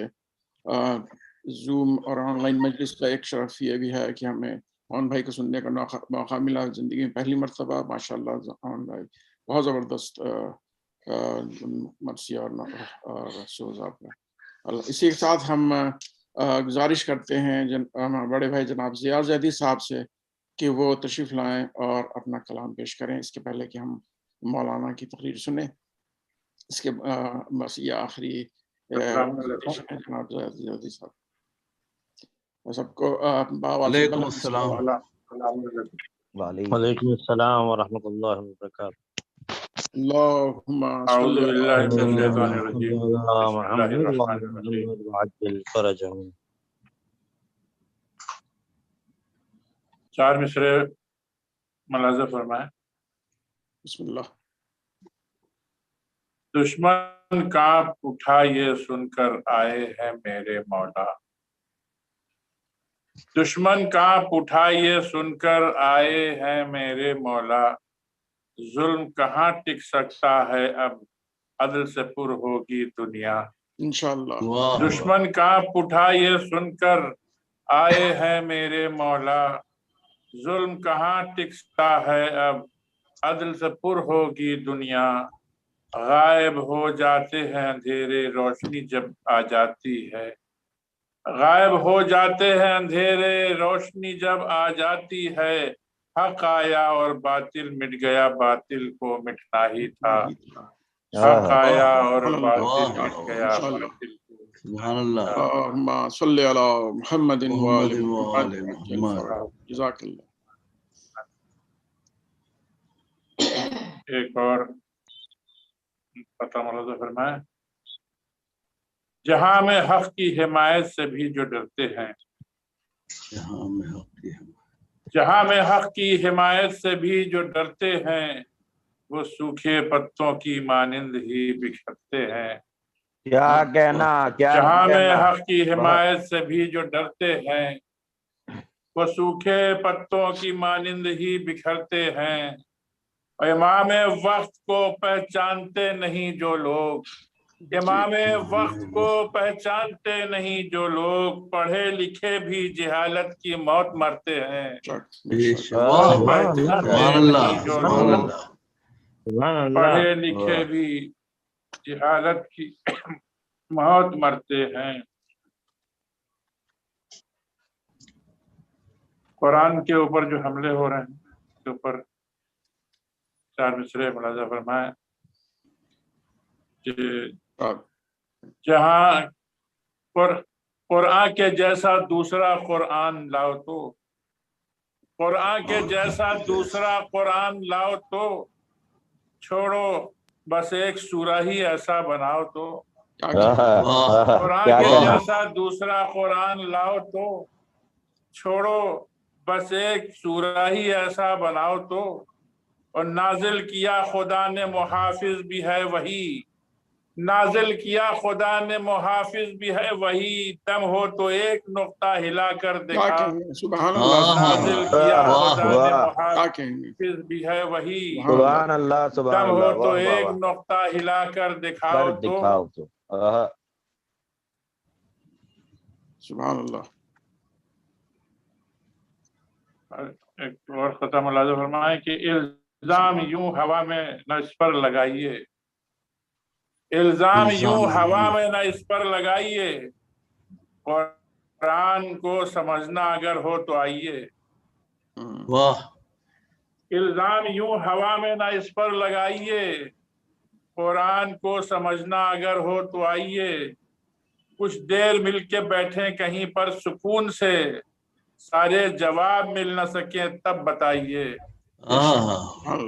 زوم اور آن لائن مجلس کا ایک شرف یہ بھی ہے کہ ہمیں آن بھائی کو سننے کا موقع ملا زندگی میں پہلی مرتبہ. ماشاء اللہ آن بھائی بہت زبردست مرثیہ اور سوز آپ کا. اسی کے ساتھ ہم گزارش کرتے ہیں بڑے بھائی جناب ضیاء زیدی صاحب سے کہ وہ تشریف لائیں اور اپنا کلام پیش کریں. اس کے پہلے کہ ہم مولانا کی تقریر سنیں، اس کے بس یہ آخری جناب زیدی صاحب سب کو وعلیکم السلام. وعلیکم السلام ورحمۃ اللہ وبرکاتہ. اللہم اعوذ صلی باللہ من الشیطان الرجیم بسم اللہ الرحمن الرحیم. چار مصرے ملاحظہ فرمائیں. بسم اللہ. دشمن کانپ اٹھا یہ سن کر آئے ہیں میرے مولا. دشمن کانپ اٹھا یہ سن کر آئے ہیں میرے مولا. ظلم کہاں ٹک سکتا ہے اب عدل سے پر ہوگی دنیا. انشاءاللہ. دشمن کانپ اٹھا یہ سن کر آئے ہیں میرے مولا. ظلم کہاں ٹک سکتا ہے اب عدل سے پر ہوگی دنیا. غائب ہو جاتے ہیں اندھیرے روشنی جب آ جاتی ہے. غائب ہو جاتے ہیں اندھیرے روشنی جب آ جاتی ہے. حق آیا اور باطل مٹ گیا باطل کو مٹنا ہی تھا. حق آیا اور باطل مٹ گیا باطل کو. سبحان اللہ. اللہم صلی علی محمد محمد وآل وآل محمد. محمد. جزاک اللہ. ایک اور پتہ ملاحظہ فرمائیں. جہاں میں حق کی حمایت سے بھی جو ڈرتے ہیں، جہاں میں حق کی حمایت سے بھی جو ڈرتے ہیں، وہ سوکھے پتوں کی مانند ہی بکھرتے ہیں. کیا کہنا جہاں میں حق کی حمایت سے بھی جو ڈرتے ہیں، وہ سوکھے پتوں کی مانند ہی بکھرتے ہیں. امام وقت کو پہچانتے نہیں جو لوگ، امام وقت کو پہچانتے نہیں جو لوگ، پڑھے لکھے بھی جہالت کی موت مرتے ہیں۔ واہ واہ پہچانتے سبحان اللہ نہیں جو سبحان لوگ، اللہ پڑھے لکھے بھی جہالت کی موت مرتے ہیں۔ قرآن کے اوپر جو حملے ہو رہے ہیں اس کے اوپر 4 مصرے ملاحظہ فرمائیں کہ جہاں قرآن کے جیسا دوسرا قرآن لاؤ تو، قرآن کے جیسا دوسرا قرآن لاؤ تو، چھوڑو بس ایک سورہ ہی ایسا بناؤ تو، قرآن کے جیسا دوسرا قرآن لاؤ تو، چھوڑو بس ایک سورہ ہی ایسا بناؤ تو، اور نازل کیا خدا نے محافظ بھی ہے وہی، نازل کیا خدا نے محافظ بھی ہے وہی، دم ہو تو ایک نقطہ ہلا کر دکھا، سبحان اللہ نازل کیا واہ خدا نے واہ محافظ بھی ہے وہی، سبحان اللہ سبحان دم ہو اللہ تو واہ واہ ایک واہ نقطہ ہلا کر دکھاؤ کر تو، دکھاؤ تو سبحان اللہ۔ ایک اور خطہ ملاحظہ فرمائیں کہ الزام یوں ہوا میں نہ اس پر لگائیے، الزام یوں ہوا میں نہ اس پر لگائیے، قرآن کو سمجھنا اگر ہو تو آئیے، واہ الزام یوں ہوا میں نہ اس پر لگائیے، قرآن کو سمجھنا اگر ہو تو آئیے، کچھ دیر مل کے بیٹھیں کہیں پر سکون سے، سارے جواب مل نہ سکیں تب بتائیے،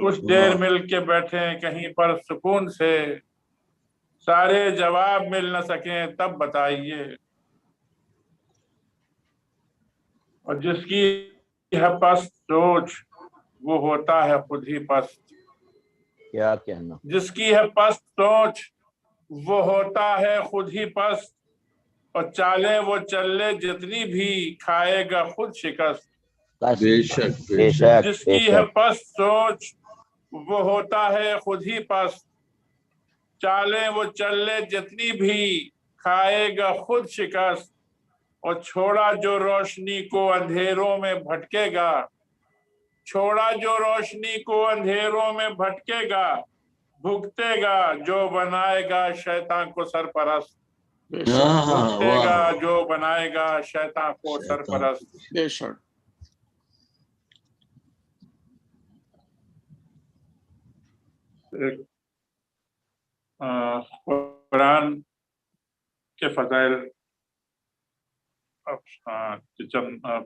کچھ دیر مل کے بیٹھیں کہیں پر سکون سے، سارے جواب مل نہ سکیں تب بتائیے، اور جس کی ہے پست سوچ وہ ہوتا ہے خود ہی پست، کیا کہنا، جس کی ہے پست سوچ وہ ہوتا ہے خود ہی پست، اور چالیں وہ چل لے جتنی بھی کھائے گا خود شکست، بے شک بے شک جس بے کی ہے شک پست سوچ وہ ہوتا ہے خود ہی پست، چالیں وہ چل لے جتنی بھی کھائے گا خود شکست، اور چھوڑا جو روشنی کو اندھیروں میں بھٹکے گا، چھوڑا جو روشنی کو اندھیروں میں بھٹکے گا، بھگتے گا جو بنائے گا شیطان کو سرپرست، بھگتے گا جو بنائے گا شیطان کو سرپرست۔ بے شک قرآن کے فضائل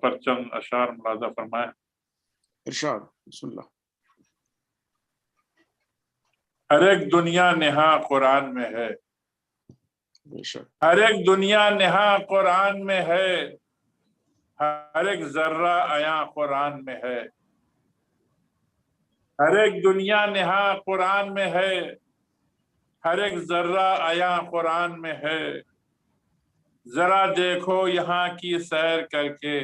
پر چند اشعار ملاحظہ فرمائیں۔ ارشاد بسم اللہ۔ ہر ایک دنیا نہاں قرآن میں ہے، بے شک ہر ایک دنیا نہاں قرآن میں ہے، ہر ایک ذرہ عیاں قرآن میں ہے، ہر ایک دنیا نہاں قرآن میں ہے، ہر ایک ذرہ عیاں قرآن میں ہے، ذرا دیکھو یہاں کی سیر کر کے،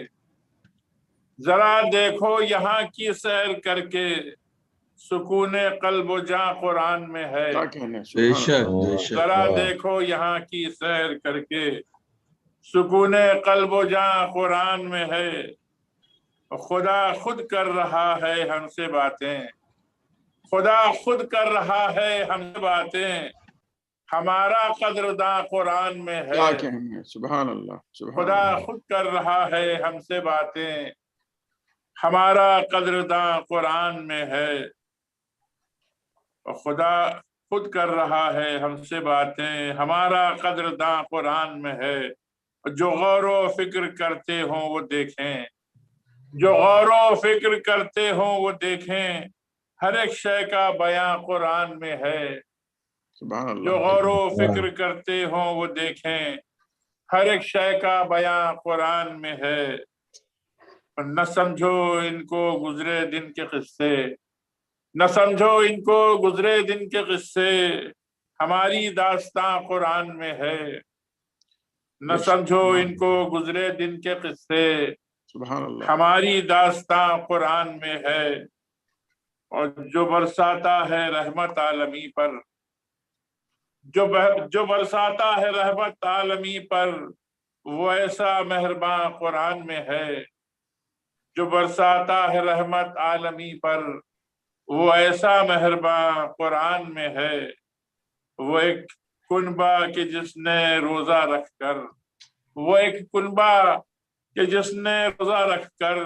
ذرا دیکھو یہاں کی سیر کر کے، سکون قلب و جاں قرآن میں ہے، کیا کہنا ہے، بے سبحان شک اللہ۔ بے شک ذرا دیکھو یہاں کی سیر کر کے، سکون قلب و جاں قرآن میں ہے، خدا خود کر رہا ہے ہم سے باتیں، خدا خود کر رہا ہے ہم سے باتیں، ہمارا قدرداں قرآن میں ہے، کیا کہنا ہے، سبحان اللہ سبحان خدا اللہ۔ خود کر رہا ہے ہم سے باتیں، ہمارا قدرداں قرآن میں ہے، اور خدا خود کر رہا ہے ہم سے باتیں، ہمارا قدرداں قرآن میں ہے، جو غور و فکر کرتے ہوں وہ دیکھیں، جو غور و فکر کرتے ہوں وہ دیکھیں، ہر ایک شے کا بیاں قرآن میں ہے، سبحان اللہ۔ جو غور و فکر کرتے ہوں وہ دیکھیں، ہر ایک شے کا بیاں قرآن میں ہے، نہ سمجھو ان کو گزرے دن کے قصے، نہ سمجھو ان کو گزرے دن کے قصے، ہماری داستاں قرآن میں ہے، نہ سمجھو ان کو گزرے دن کے قصے، سبحان اللہ۔ ہماری داستاں قرآن میں ہے، اور جو برساتا ہے رحمت عالمی پر، جو برساتا ہے رحمت عالمی پر، وہ ایسا مہرباں قرآن میں ہے، جو برساتا ہے رحمت عالمی پر، وہ ایسا مہرباں قرآن میں ہے، وہ ایک کنبہ کہ جس نے روزہ رکھ کر، وہ ایک کنبہ کہ جس نے روزہ رکھ کر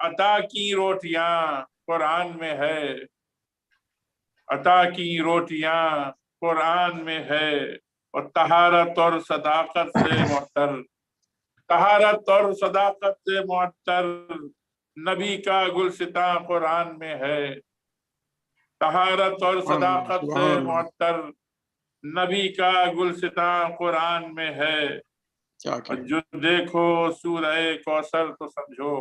عطا کی روٹیاں قرآن میں ہے، عطا کی روٹیاں قرآن میں ہے، اور طہارت اور صداقت سے معطر، طہارت اور صداقت سے معطر نبی کا گلستاں قرآن میں ہے، طہارت اور صداقت سے سبحان اللہ، معطر نبی کا گلستاں قرآن میں ہے۔ کیا اور کہیں، جو دیکھو سورہ کوثر تو سمجھو،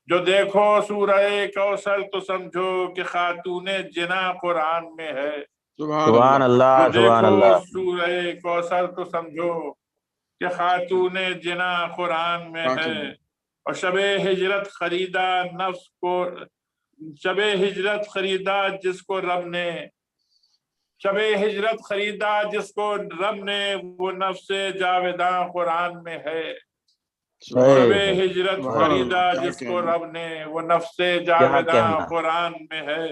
جو دیکھو سورہ کوثر تو سمجھو کہ خاتون جنا قرآن میں ہے، سبحان سبحان اللہ، اللہ جو سبحان دیکھو اللہ۔ سورہ کوثر تو سمجھو کہ خاتون جنا قرآن میں کیا ہے، کہیں، اور شب ہجرت خریدا نفس کو، شب ہجرت خریدا جس کو رب نے، شب ہجرت خریدا جس کو رب نے، وہ نفس جاویداں قرآن میں ہے، سبحان شب اللہ، ہجرت سبحان اللہ، خریدا کیا جس کو کہنا، رب نے، وہ نفس کیا جاویداں کہنا، قرآن میں ہے۔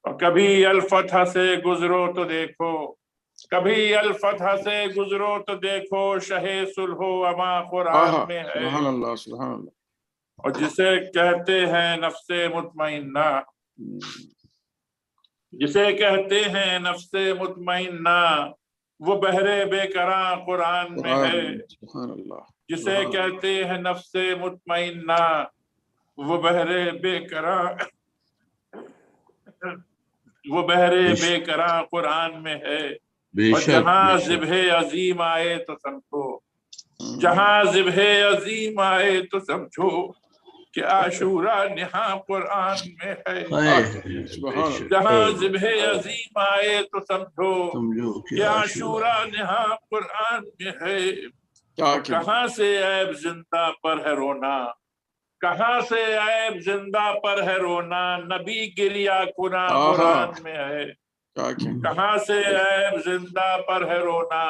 اور کبھی الفتح سے گزرو تو دیکھو، کبھی الفتح سے گزرو تو دیکھو شہ صلح و اما قرآن میں ہے، سبحان اللہ، سبحان اللہ، اور جسے کہتے ہیں نفس مطمئنہ، جسے کہتے ہیں نفس مطمئنہ، وہ بحر بے کراں قرآن میں ہے، سبحان اللہ، جسے سبحان اللہ، کہتے ہیں نفس مطمئنہ، وہ بحر بے کراں، وہ بحر بے کراں قرآن میں ہے۔ بے اور شک جہاں بے شک ذبح عظیم آئے تو سمجھو، جہاں ذبح عظیم آئے تو سمجھو کہ عاشورہ نہاں قرآن میں ہے، کیا ہائے کہیں، بے سبحان اللہ، شک جہاں ذبح عظیم آئے تو سمجھو سمجھو کہ کہ عاشورہ عاشورہ نہاں قرآن میں ہے۔ کیا اور کہیں، کہاں سے عیب زندہ پر ہے رونا، کہاں سے عیب زندہ پر ہے رونا، نبی گریا کنا آہا، قرآن میں ہے، کیا کہیں، کہاں سے عیب زندہ پر ہے رونا،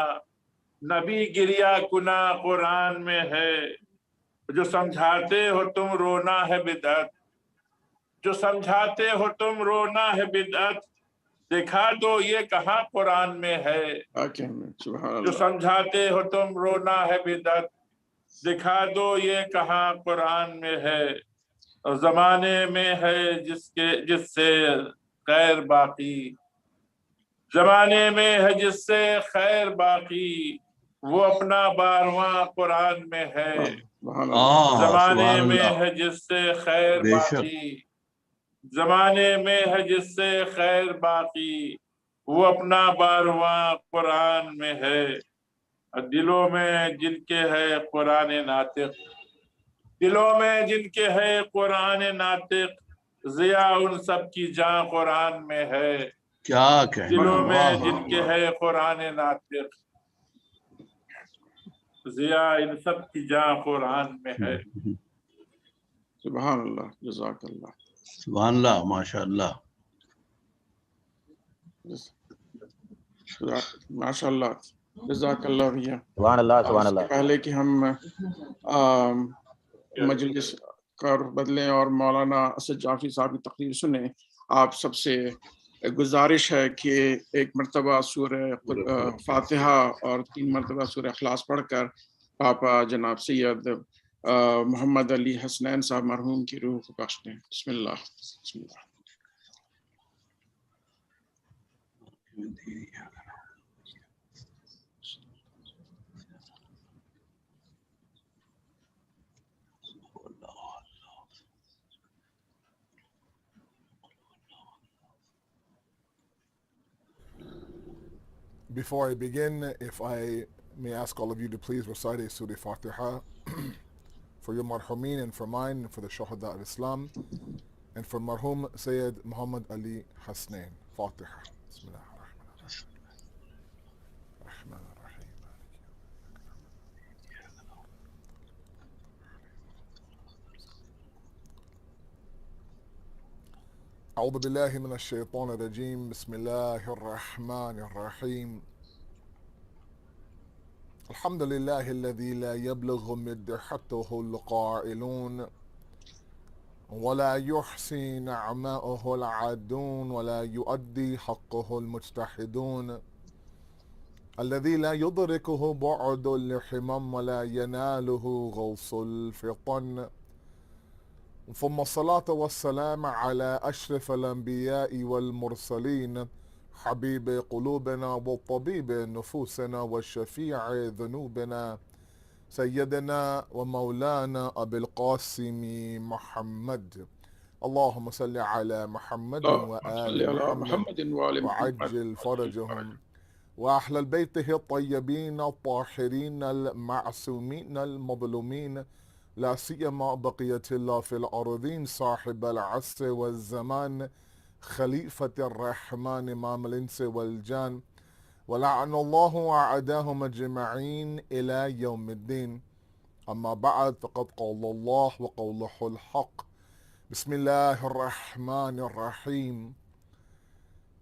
نبی گریا کنا قرآن میں ہے۔ جو سمجھاتے ہو تم رونا ہے بدعت، جو سمجھاتے ہو تم رونا ہے بدعت، دکھا دو یہ کہاں قرآن میں ہے، کیا کہنا، سبحان جو اللہ، سمجھاتے ہو تم رونا ہے بدعت، دکھا دو یہ کہاں قرآن میں ہے۔ اور زمانے میں ہے جس سے خیر باقی، زمانے میں ہے جس سے خیر باقی، وہ اپنا 12واں قرآن میں ہے، سبحان اللہ، زمانے سبحان میں اللہ ہے جس سے خیر بے شک باقی، زمانے میں ہے جس سے خیر باقی، وہ اپنا 12واں قرآن میں ہے۔ اور دلوں میں جن کے ہے قرآن ناطق، دلوں میں جن کے ہے قرآن ناطق، ضیاء ان سب کی جاں قرآن میں ہے، کیا کہنا دلوں میں واہ جن واہ کے واہ ہے قرآن ناطق، ضیاء ان سب کی جاں قرآن میں ہے۔ سبحان اللہ، جزاک اللہ، سبحان اللہ ماشاء اللہ ماشاء اللہ، جزاک اللہ بھیا۔ سبحان اللہ سبحان اس سے اللہ۔ پہلے کہ ہم مجلس کا رخ بدلیں اور مولانا اسد جعفری صاحب کی تقریر سنیں، آپ سب سے گزارش ہے کہ ایک مرتبہ سورہ فاتحہ اور 3 مرتبہ سورہ اخلاص پڑھ کر پاپا جناب سید محمد علی حسنین صاحب مرحوم کی روح کو بخش دیں۔ بسم اللہ، بسم اللہ۔ Before I begin, if I may ask all of you to please recite a Surah Fatiha for your marhoomin and for mine and for the Shuhada of Islam and for marhoom Sayyid Muhammad Ali Hasnain. Fatiha. Bismillah ar-Rahman ar-Rahim. أعوذ بالله من الشيطان الرجيم بسم الله الرحمن الرحيم الحمد لله الذي لا يبلغ مدحته القائلون ولا يحصي نعماءه العادون ولا يؤدي حقه المجتحدون الذي لا يدركه بعد الحمم ولا يناله غوص الفطن ثم الصلاة والسلام على أشرف الأنبياء والمرسلين حبيب قلوبنا وطبيب نفوسنا وشفيع ذنوبنا سيدنا ومولانا أبي القاسم محمد اللهم صل على محمد اللهم صل وآل على محمد محمد وآل محمد وعجل فرجهم وأحلى بيته الطيبين الطاهرين المعصومين المظلومين لا سيما بقية الله في الأرضين صاحب العصر والزمان خليفة الرحمن إمام الإنس والجان ولعن الله أعداهم أجمعين إلى يوم الدين أما بعد فقد قال الله وقوله الحق بسم الله الرحمن الرحيم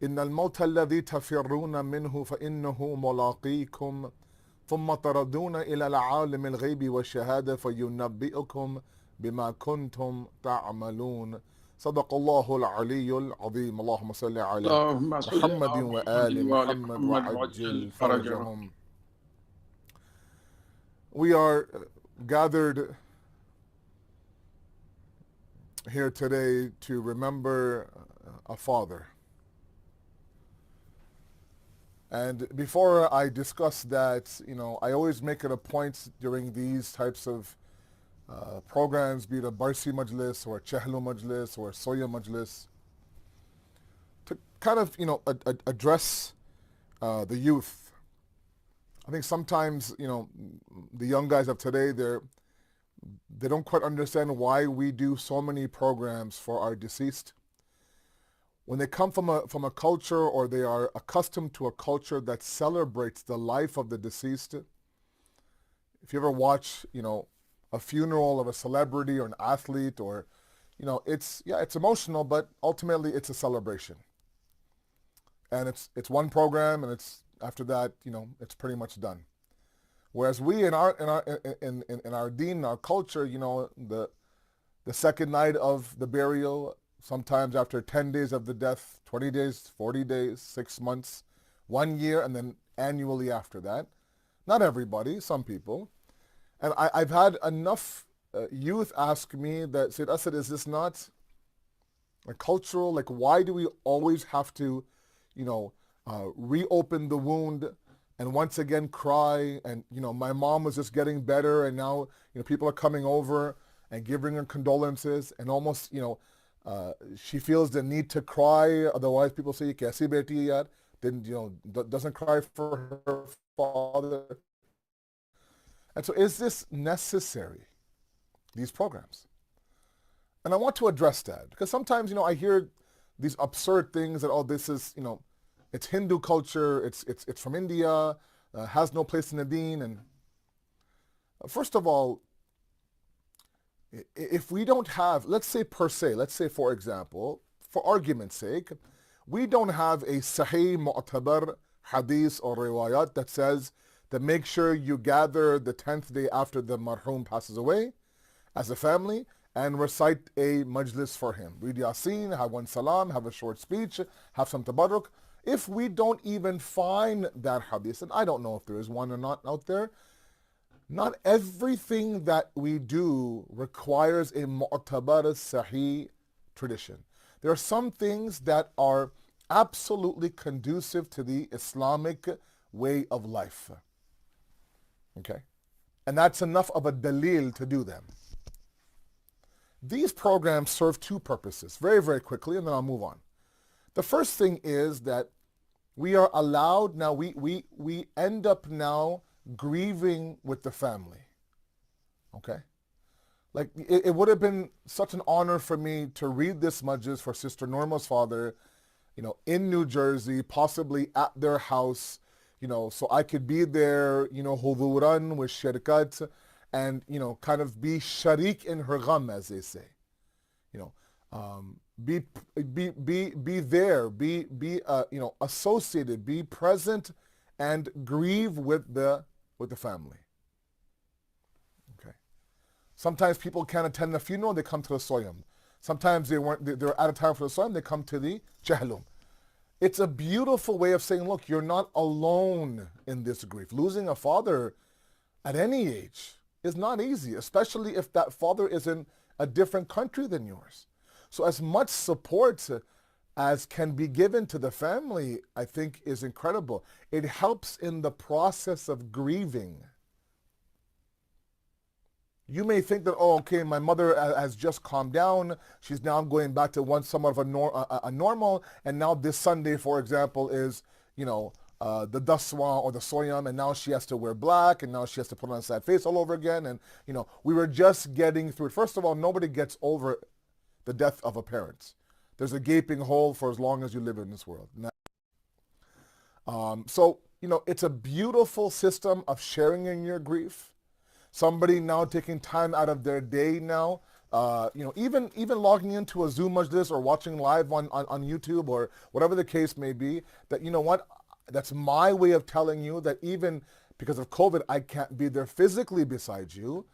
إن الموت الذي تفرون منه فإنه ملاقيكم ثم تردون إلى العالم الغيب والشهادة فينبئكم بما كنتم تعملون صدق الله العلي العظيم اللهم صل على اللهم صل على محمد محمد وآل وآل محمد محمد وعجل وعجل فرجهم. فرجهم. We are gathered here today to remember a father. And before I discuss that, I always make it a point during these types of programs, be it a Barsi Majlis or a Chehlu Majlis or a Soya Majlis, to kind of, address the youth. I think sometimes, the young guys of today, they don't quite understand why we do so many programs for our deceased. When they come from a culture or they are accustomed to a culture that celebrates the life of the deceased, if you ever watch, a funeral of a celebrity or an athlete or, it's emotional, but ultimately it's a celebration. And it's one program, and it's after that, it's pretty much done. Whereas we in our deen, our culture, the second night of the burial, sometimes after 10 days of the death, 20 days, 40 days, 6 months, 1 year, and then annually after that. Not everybody, some people. And I've had enough youth ask me that, Sayyid Asad, is this not a cultural, why do we always have to, reopen the wound and once again cry? And, my mom was just getting better, and now, people are coming over and giving her condolences, and almost, she feels the need to cry. Otherwise, people say, "Kaisi beti hai yaar?" Then, doesn't cry for her father. And so, is this necessary? These programs, and I want to address that because sometimes, I hear these absurd things that, this is, it's Hindu culture. It's from India. Has no place in the deen. And first of all, if we don't have, let's say for example, for argument's sake, we don't have a sahih mu'tabar hadith or riwayat that says that make sure you gather the 10th day after the marhoom passes away as a family and recite a majlis for him. Read Yasin, have one salam, have a short speech, have some tabarruk. If we don't even find that hadith, and I don't know if there is one or not out there, not everything that we do requires a mu'tabar sahih tradition. There are some things that are absolutely conducive to the Islamic way of life. Okay? And that's enough of a dalil to do them. These programs serve two purposes, very, very quickly, and then I'll move on. The first thing is that we are allowed, now we end up now grieving with the family. Okay? It would have been such an honor for me to read this majlis for Sister Norma's father, in New Jersey, possibly at their house, so I could be there, huduran with shirkat, and, kind of be sharik in her gham, as they say. Be there. Be associated. Be present, and grieve with the family. Okay. Sometimes people can't attend the funeral. They come to the soyam. Sometimes they're out of time for the soyam. They come to the jahlum. It's a beautiful way of saying, look, you're not alone in this grief. Losing a father at any age is not easy, especially if that father is in a different country than yours. So as much support as can be given to the family, I think is incredible. It helps in the process of grieving. You may think that, oh, okay, my mother has just calmed down. She's now going back to somewhat of a normal. And now this Sunday, for example, is, the daswa or the soyam, and now she has to wear black, and now she has to put on a sad face all over again. And, we were just getting through it. First of all, nobody gets over the death of a parent. There's a gaping hole for as long as you live in this world. It's a beautiful system of sharing in your grief. Somebody now taking time out of their day now, even logging into a Zoom Majlis or watching live on YouTube or whatever the case may be, that, that's my way of telling you that even because of COVID, I can't be there physically beside you.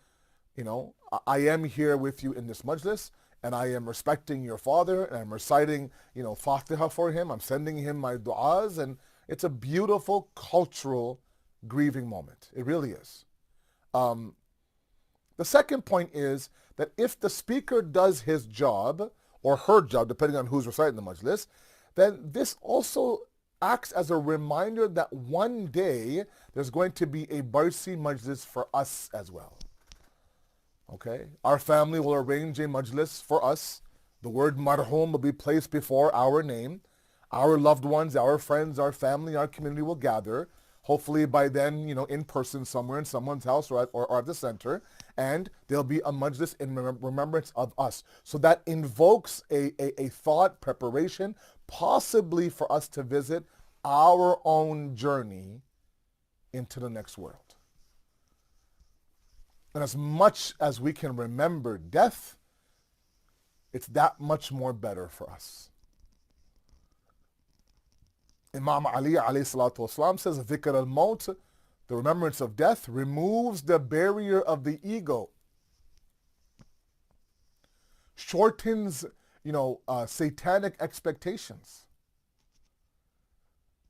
I am here with you in this Majlis, and I am respecting your father, and I'm reciting, Fatiha for him. I'm sending him my du'as, and it's a beautiful cultural grieving moment. It really is. The second point is that if the speaker does his job, or her job, depending on who's reciting the majlis, then this also acts as a reminder that one day there's going to be a Barsi majlis for us as well. Okay? Our family will arrange a majlis for us. The word marhoom will be placed before our name. Our loved ones, our friends, our family, our community will gather. Hopefully by then, in person somewhere in someone's house or at the center. And there'll be a majlis in remembrance of us. So that invokes a thought, preparation, possibly for us to visit our own journey into the next world. And as much as we can remember death, it's that much more better for us. Imam Ali alayhi salatu wasalam says, Dhikr al-Maut, the remembrance of death, removes the barrier of the ego, shortens, satanic expectations.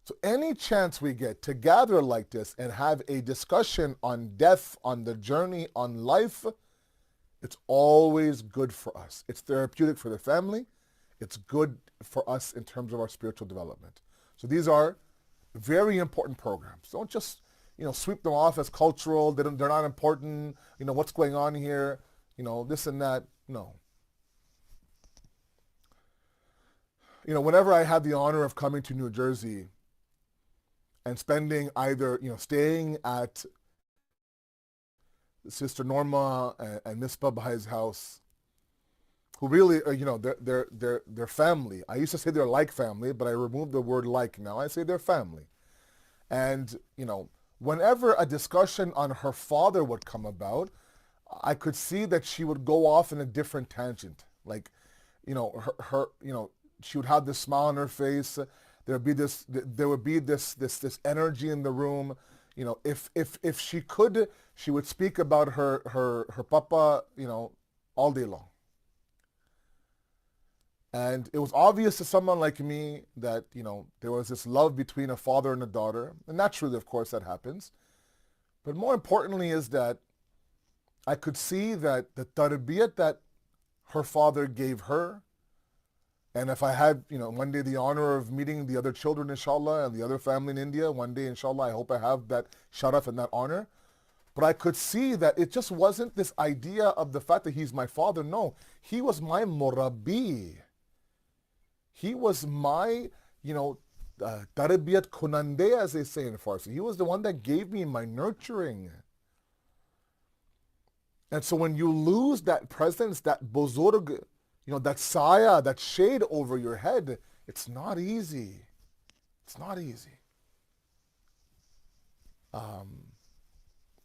So any chance we get to gather like this and have a discussion on death, on the journey, on life, it's always good for us. It's therapeutic for the family. It's good for us in terms of our spiritual development. So these are very important programs. Don't just, sweep them off as cultural. They're not important. What's going on here? This and that. No. Whenever I had the honor of coming to New Jersey and spending either, staying at Sister Norma and Miss Babai's house, who really, they're family. I used to say they're like family, but I removed the word like now. I say they're family. And, whenever a discussion on her father would come about, I could see that she would go off in a different tangent. Like, she would have this smile on her face. There would be this energy in the room. If she could, she would speak about her papa, all day long. And it was obvious to someone like me that, there was this love between a father and a daughter. And naturally, of course, that happens. But more importantly is that I could see that the tarbiyat that her father gave her, and if I had, one day the honor of meeting the other children, inshallah, and the other family in India, one day, inshallah, I hope I have that sharaf and that honor. But I could see that it just wasn't this idea of the fact that he's my father. No, he was my murabbi. He was my, tarbiyat kunande, as they say in Farsi. He was the one that gave me my nurturing. And so when you lose that presence, that bozorg, that saya, that shade over your head, it's not easy. It's not easy.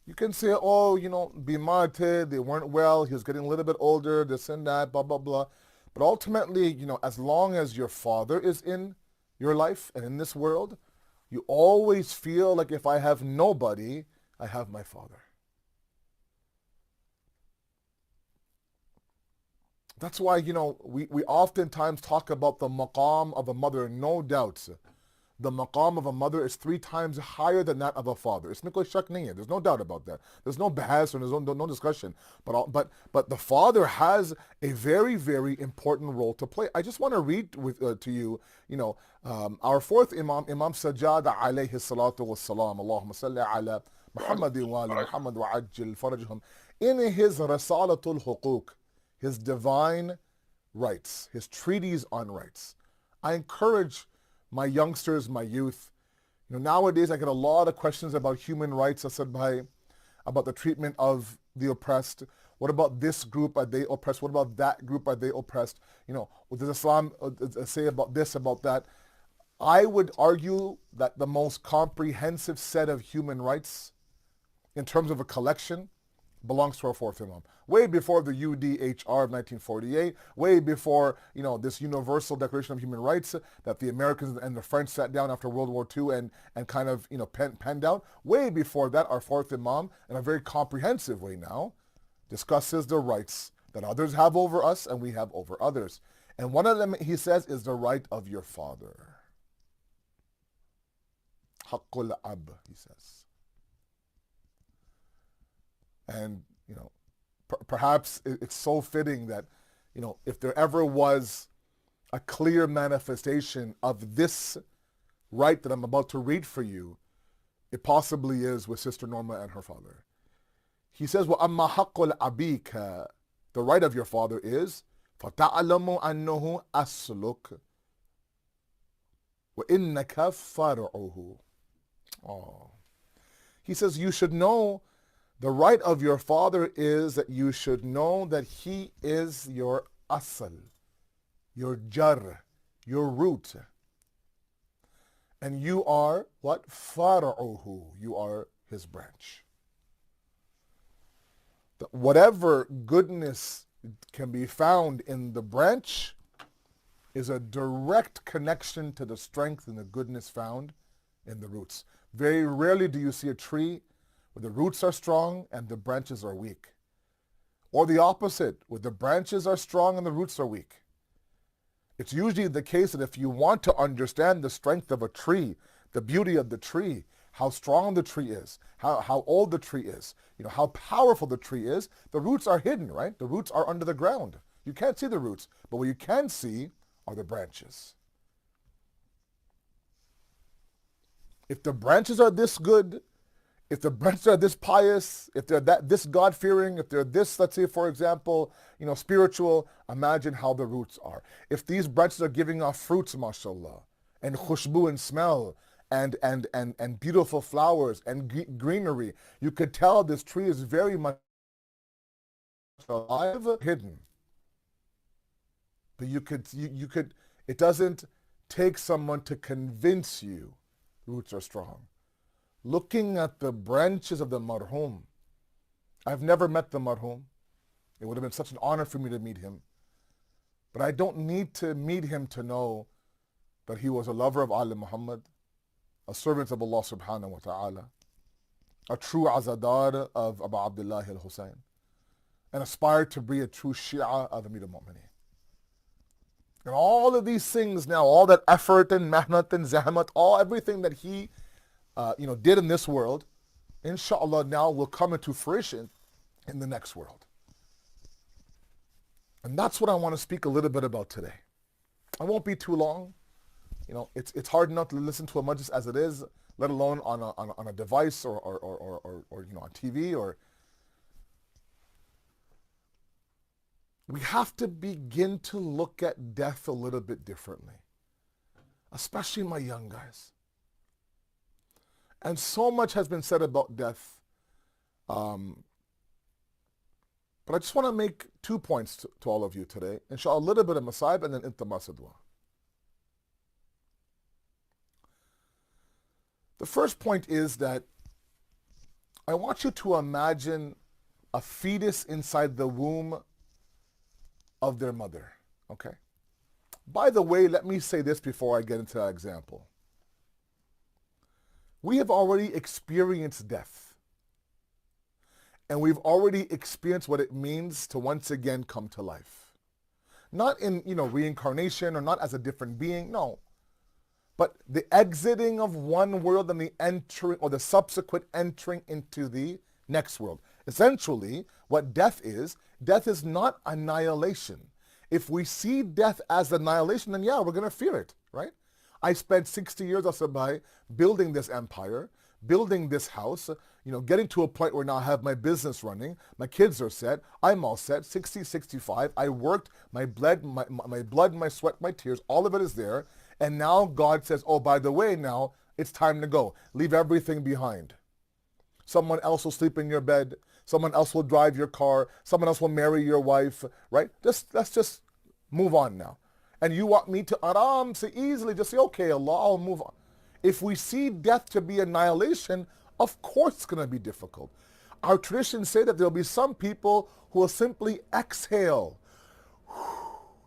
You can say, oh, bimar the, they weren't well, he was getting a little bit older, this and that, blah, blah, blah. But ultimately, as long as your father is in your life and in this world, you always feel like if I have nobody, I have my father. That's why, we oftentimes talk about the maqam of a mother. No doubt, the maqam of a mother is 3 times higher than that of a father. It's कोई शक नहीं है. There's no doubt about that. There's no bahas or there's no discussion. But the father has a very, very important role to play. I just want to read to you, our fourth Imam, Imam Sajjad alayhi salatu wassalam, Allahumma salli ala Muhammad wa ali Muhammad wa ajil farajhum, in his Rasalatul Huquq, his divine rights, his treatise on rights. I encourage my youngsters, my youth, nowadays I get a lot of questions about human rights, about the treatment of the oppressed. What about this group? Are they oppressed? What about that group? Are they oppressed? What does Islam say about this, about that? I would argue that the most comprehensive set of human rights in terms of a collection belongs to our fourth Imam. Way before the UDHR of 1948, way before, this Universal Declaration of Human Rights that the Americans and the French sat down after World War II and kind of, penned out. Way before that, our fourth Imam, in a very comprehensive way now, discusses the rights that others have over us and we have over others. And one of them, he says, is the right of your father. Haqqul ab, he says. And, perhaps it's so fitting that, if there ever was a clear manifestation of this right that I'm about to read for you, it possibly is with Sister Norma and her father. He says, وَأَمَّا حَقُّ الْأَبِيكَ, the right of your father is, فَتَعْلَمُ أَنَّهُ أَسْلُكَ وَإِنَّكَ فَرْعُهُ. He says, you should know, the right of your father is that you should know that he is your asal, your jar, your root. And you are what? Far'uhu. You are his branch. Whatever goodness can be found in the branch is a direct connection to the strength and the goodness found in the roots. Very rarely do you see a tree where the roots are strong and the branches are weak. Or the opposite, where the branches are strong and the roots are weak. It's usually the case that if you want to understand the strength of a tree, the beauty of the tree, how strong the tree is, how old the tree is, how powerful the tree is, the roots are hidden, right? The roots are under the ground. You can't see the roots, but what you can see are the branches. If the branches are this good, if the branches are this pious, if they're this God-fearing, if they're this, let's say, for example, spiritual, imagine how the roots are. If these branches are giving off fruits, mashallah, and khushbu and smell, and beautiful flowers and greenery, you could tell this tree is very much alive, hidden. But you could, it doesn't take someone to convince you roots are strong. Looking at the branches of the marhoom. I've never met the marhoom. It would have been such an honor for me to meet him. But I don't need to meet him to know that he was a lover of Ali Muhammad, a servant of Allah subhanahu wa ta'ala, a true azadar of Abu Abdullah al-Hussein, and aspired to be a true Shia of Amir al-Mu'mineen. And all of these things now, all that effort and mehnat and zahmat, everything that he did in this world, inshallah now will come into fruition in the next world. And that's what I want to speak a little bit about today. I won't be too long. It's hard enough to listen to a majlis as it is, let alone on a device or on TV or. We have to begin to look at death a little bit differently, especially my young guys. And so much has been said about death. But I just want to make 2 points to all of you today. Inshallah, a little bit of masaib and then intamasa dua. The first point is that I want you to imagine a fetus inside the womb of their mother, Okay? By the way, let me say this before I get into that example. We have already experienced death. And we've already experienced what it means to once again come to life. Not in, reincarnation or not as a different being, no. But the exiting of one world and the entering or the subsequent entering into the next world. Essentially, what death is not annihilation. If we see death as annihilation, then yeah, we're going to fear it, right? I spent 60 years, Asabai, building this empire, building this house, getting to a point where now I have my business running, my kids are set, I'm all set, 60, 65, I worked, my blood, my sweat, my tears, all of it is there, and now God says, oh, by the way, now it's time to go. Leave everything behind. Someone else will sleep in your bed, someone else will drive your car, someone else will marry your wife, right? Let's just move on now. And you want me to aram, say easily, just say, okay, Allah, I'll move on. If we see death to be annihilation, of course it's going to be difficult. Our traditions say that there will be some people who will simply exhale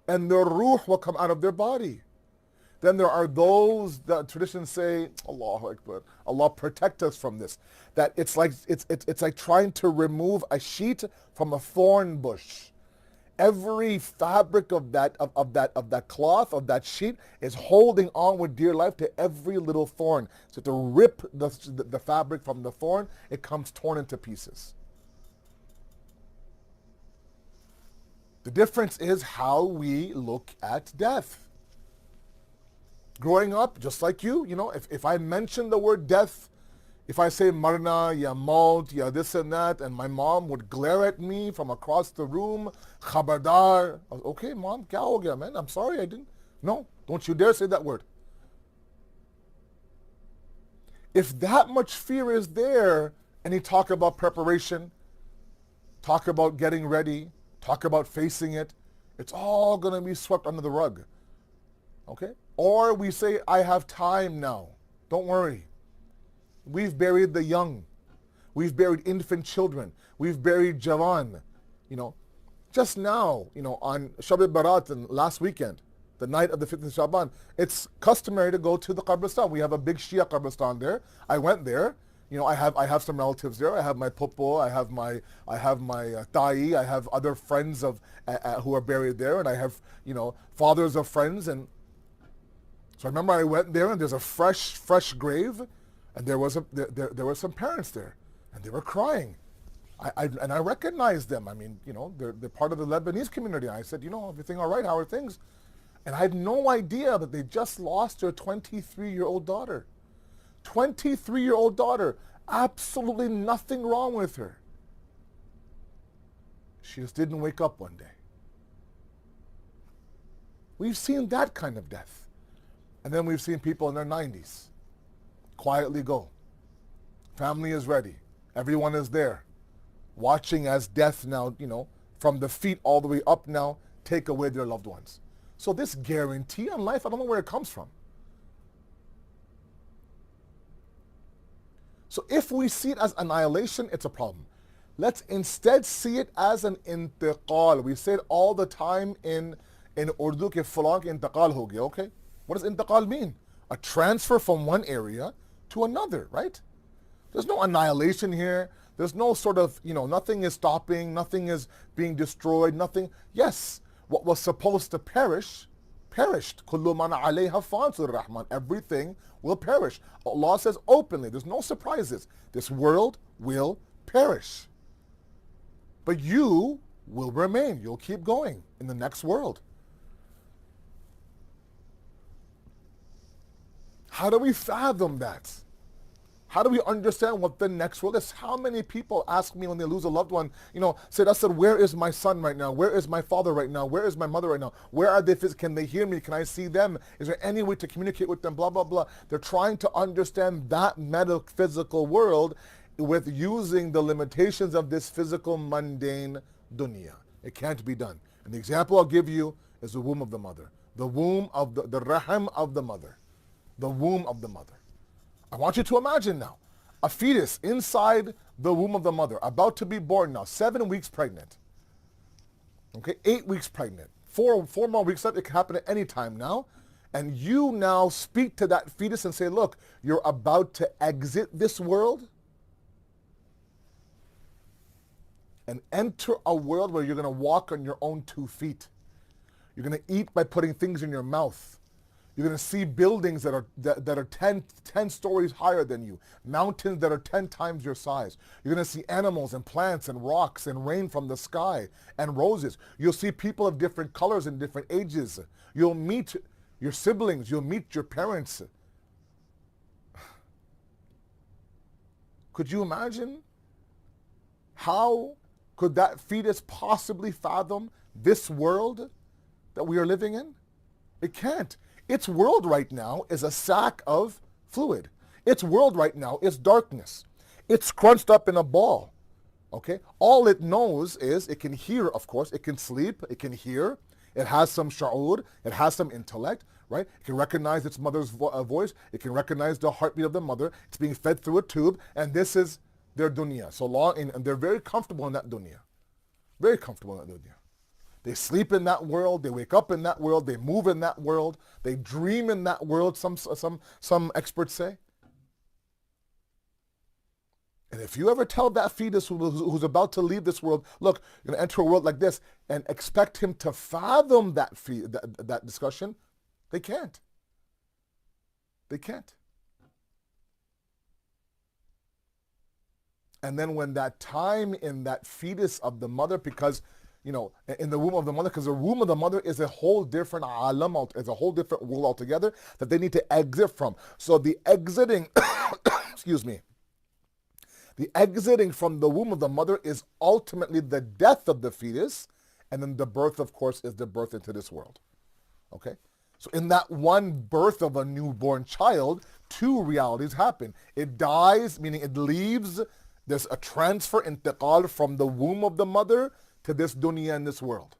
and their ruh will come out of their body. Then there are those that traditions say, Allahu Akbar, Allah protect us from this. That it's like trying to remove a sheet from a thorn bush. Every fabric of that cloth, of that sheet, is holding on with dear life to every little thorn. So to rip the fabric from the thorn, it comes torn into pieces. The difference is how we look at death. Growing up, just like you, if I mention the word death, if I say marna, ya maut, ya this and that, and my mom would glare at me from across the room, khabardar, okay, mom, kya ho gaya, man? I'm sorry, I didn't. No, don't you dare say that word. If that much fear is there, and you talk about preparation, talk about getting ready, talk about facing it, it's all going to be swept under the rug. Okay? Or we say, I have time now. Don't worry. We've buried the young. We've buried infant children. We've buried Javan. Just now, on Shab al-Barat and last weekend, the night of the 15th Shaban, it's customary to go to the Qabristan. We have a big Shia Qabristan there. I went there. I have some relatives there. I have my popo. I have my ta'i. I have other friends of who are buried there, and I have fathers of friends. And so I remember I went there, and there's a fresh grave, and there were some parents there, and they were crying. I recognized them. I mean, they're part of the Lebanese community. I said, everything all right? How are things? And I had no idea that they just lost their 23-year-old daughter. 23-year-old daughter. Absolutely nothing wrong with her. She just didn't wake up one day. We've seen that kind of death. And then we've seen people in their 90s quietly go. Family is ready. Everyone is there. Watching as death now, from the feet all the way up now, take away their loved ones. So this guarantee on life, I don't know where it comes from. So if we see it as annihilation, it's a problem. Let's instead see it as an intiqal. We say it all the time in Urdu, ke fulan ke intiqal ho gaya, okay? What does intiqal mean? A transfer from one area to another, right? There's no annihilation here. There's no sort of, nothing is stopping, nothing is being destroyed, nothing. Yes, what was supposed to perish, perished. Kullu man alayha fan, Surah Rahman. Everything will perish. Allah says openly, there's no surprises. This world will perish. But you will remain. You'll keep going in the next world. How do we fathom that? How do we understand what the next world is? How many people ask me when they lose a loved one, said, where is my son right now? Where is my father right now? Where is my mother right now? Where are they? Can they hear me? Can I see them? Is there any way to communicate with them? Blah, blah, blah. They're trying to understand that metaphysical world with using the limitations of this physical, mundane dunya. It can't be done. And the example I'll give you is the womb of the mother. The womb of the rahim of the mother. The womb of the mother. I want you to imagine now, a fetus inside the womb of the mother, about to be born now, 7 weeks pregnant, okay, 8 weeks pregnant, 4 more weeks left. It can happen at any time now. And you now speak to that fetus and say, look, you're about to exit this world and enter a world where you're going to walk on your own 2 feet. You're going to eat by putting things in your mouth. You're going to see buildings that are 10 stories higher than you, mountains that are 10 times your size. You're going to see animals and plants and rocks and rain from the sky and roses. You'll see people of different colors and different ages. You'll meet your siblings. You'll meet your parents. Could you imagine? How could that fetus possibly fathom this world that we are living in? It can't. Its world right now is a sack of fluid. Its world right now is darkness. It's scrunched up in a ball. Okay? All it knows is it can hear, of course. It can sleep. It can hear. It has some sha'ur. It has some intellect, right? It can recognize its mother's voice. It can recognize the heartbeat of the mother. It's being fed through a tube, and this is their dunya. So long, and they're very comfortable in that dunya. Very comfortable in that dunya. They sleep in that world. They wake up in that world. They move in that world. They dream in that world, some experts say. And if you ever tell that fetus who's about to leave this world, look, you're going to enter a world like this, and expect him to fathom that discussion, they can't. They can't. And then when that time in that fetus of the mother, because in the womb of the mother, because the womb of the mother is a whole different alam, is a whole different world altogether that they need to exit from. So the exiting, excuse me, the exiting from the womb of the mother is ultimately the death of the fetus, and then the birth, of course, is the birth into this world. Okay? So in that one birth of a newborn child, 2 realities happen. It dies, meaning it leaves. There's a transfer, intiqal, from the womb of the mother to this dunya and this world.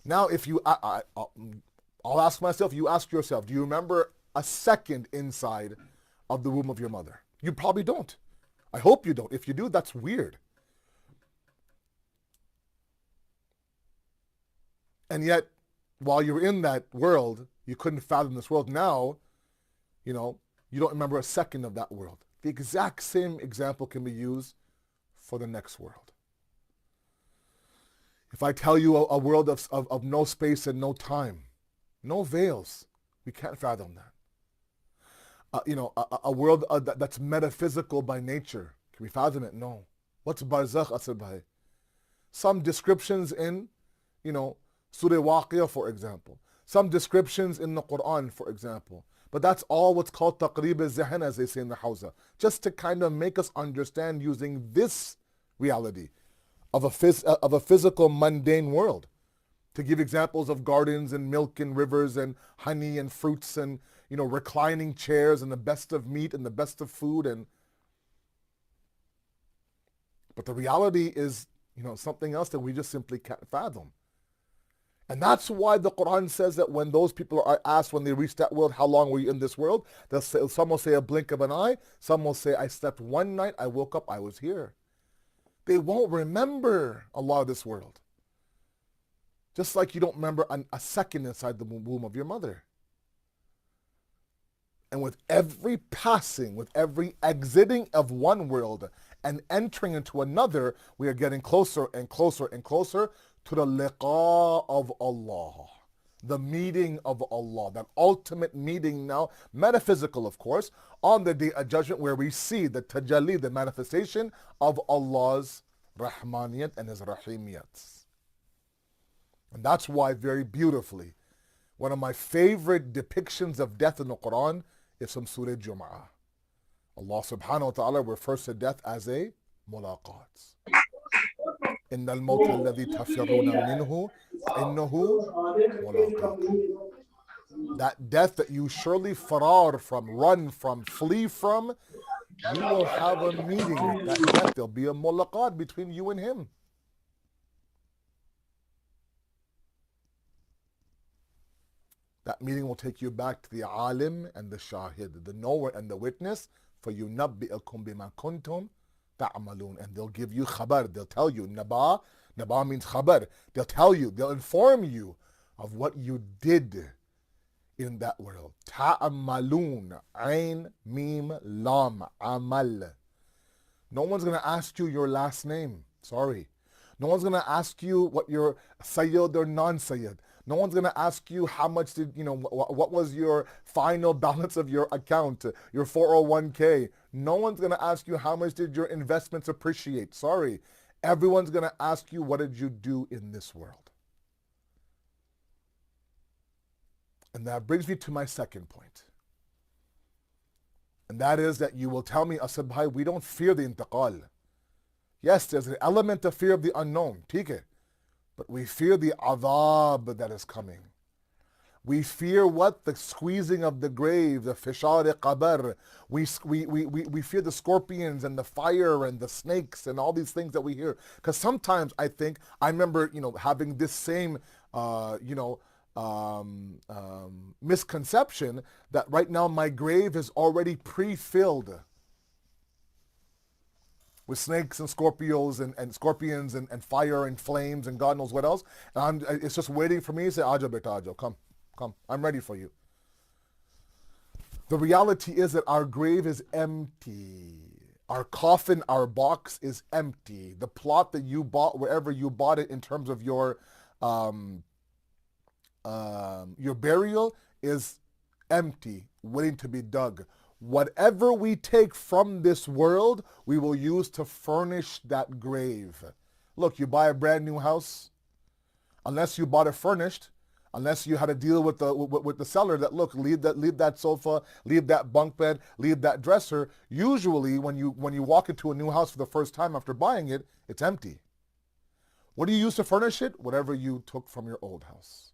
Now, if you, I'll ask myself, you ask yourself, do you remember a second inside of the womb of your mother? You probably don't. I hope you don't. If you do, that's weird. And yet, while you're in that world, you couldn't fathom this world. Now, you don't remember a second of that world. The exact same example can be used for the next world. If I tell you a world of no space and no time, no veils, we can't fathom that. A world that's metaphysical by nature, can we fathom it? No. What's barzakh asr bhai? Some descriptions in, Surah Waqiyah, for example. Some descriptions in the Quran, for example. But that's all what's called taqrib al-zihn, as they say in the Hausa, just to kind of make us understand using this reality of a physical, mundane world. To give examples of gardens and milk and rivers and honey and fruits and, reclining chairs and the best of meat and the best of food. But the reality is, something else that we just simply can't fathom. And that's why the Quran says that when those people are asked when they reach that world, how long were you in this world? Some will say a blink of an eye. Some will say, I slept one night, I woke up, I was here. They won't remember a lot of this world. Just like you don't remember a second inside the womb of your mother. And with every passing, with every exiting of one world and entering into another, we are getting closer and closer and closer to the liqa of Allah, the meeting of Allah, that ultimate meeting now, metaphysical of course, on the day of judgment where we see the tajalli, the manifestation of Allah's rahmaniyat and His rahimiyat. And that's why very beautifully, one of my favorite depictions of death in the Quran is from Surah Jum'ah. Allah subhanahu wa ta'ala refers to death as a mulaqat. إن الموت الذي تفرون منه إنه ملاقيكم. That death that you surely farar from, run from, flee from, you will have a meeting with that death. There'll be a mulaqat between you and him. That meeting will take you back to the alim and the shahid, the knower and the witness, for يُنَبِّئَكُمْ بِمَا كُنْتُمْ ta'malun, and they'll give you khabar, they'll tell you, naba, Naba means khabar. They'll tell you, they'll inform you of what you did in that world. Ta'ammalun, ain, mim, lam, amal. No one's going to ask you your last name. Sorry. No one's going to ask you what your sayyid or non-sayyid. No one's going to ask you how much did, what was your final balance of your account, your 401k. No one's going to ask you how much did your investments appreciate. Sorry. Everyone's going to ask you, what did you do in this world? And that brings me to my second point. And that is that you will tell me, Asad Bhai, we don't fear the intiqal. Yes, there's an element of fear of the unknown. ठीक है. But we fear the adhab that is coming. We fear what? The squeezing of the grave, the fishar qabr. We fear the scorpions and the fire and the snakes and all these things that we hear. Because sometimes I remember, having this same, misconception that right now my grave is already pre-filled with snakes and Scorpios and scorpions and fire and flames and God knows what else. And it's just waiting for me to say, Aja beta, Aja, come, I'm ready for you. The reality is that our grave is empty. Our coffin, our box is empty. The plot that you bought, wherever you bought it in terms of your burial is empty, waiting to be dug. Whatever we take from this world, we will use to furnish that grave. Look, you buy a brand new house, unless you bought it furnished, unless you had to deal with the seller that, look, leave that sofa, leave that bunk bed, leave that dresser. Usually when you walk into a new house for the first time after buying it, it's empty. What do you use to furnish it? Whatever you took from your old house.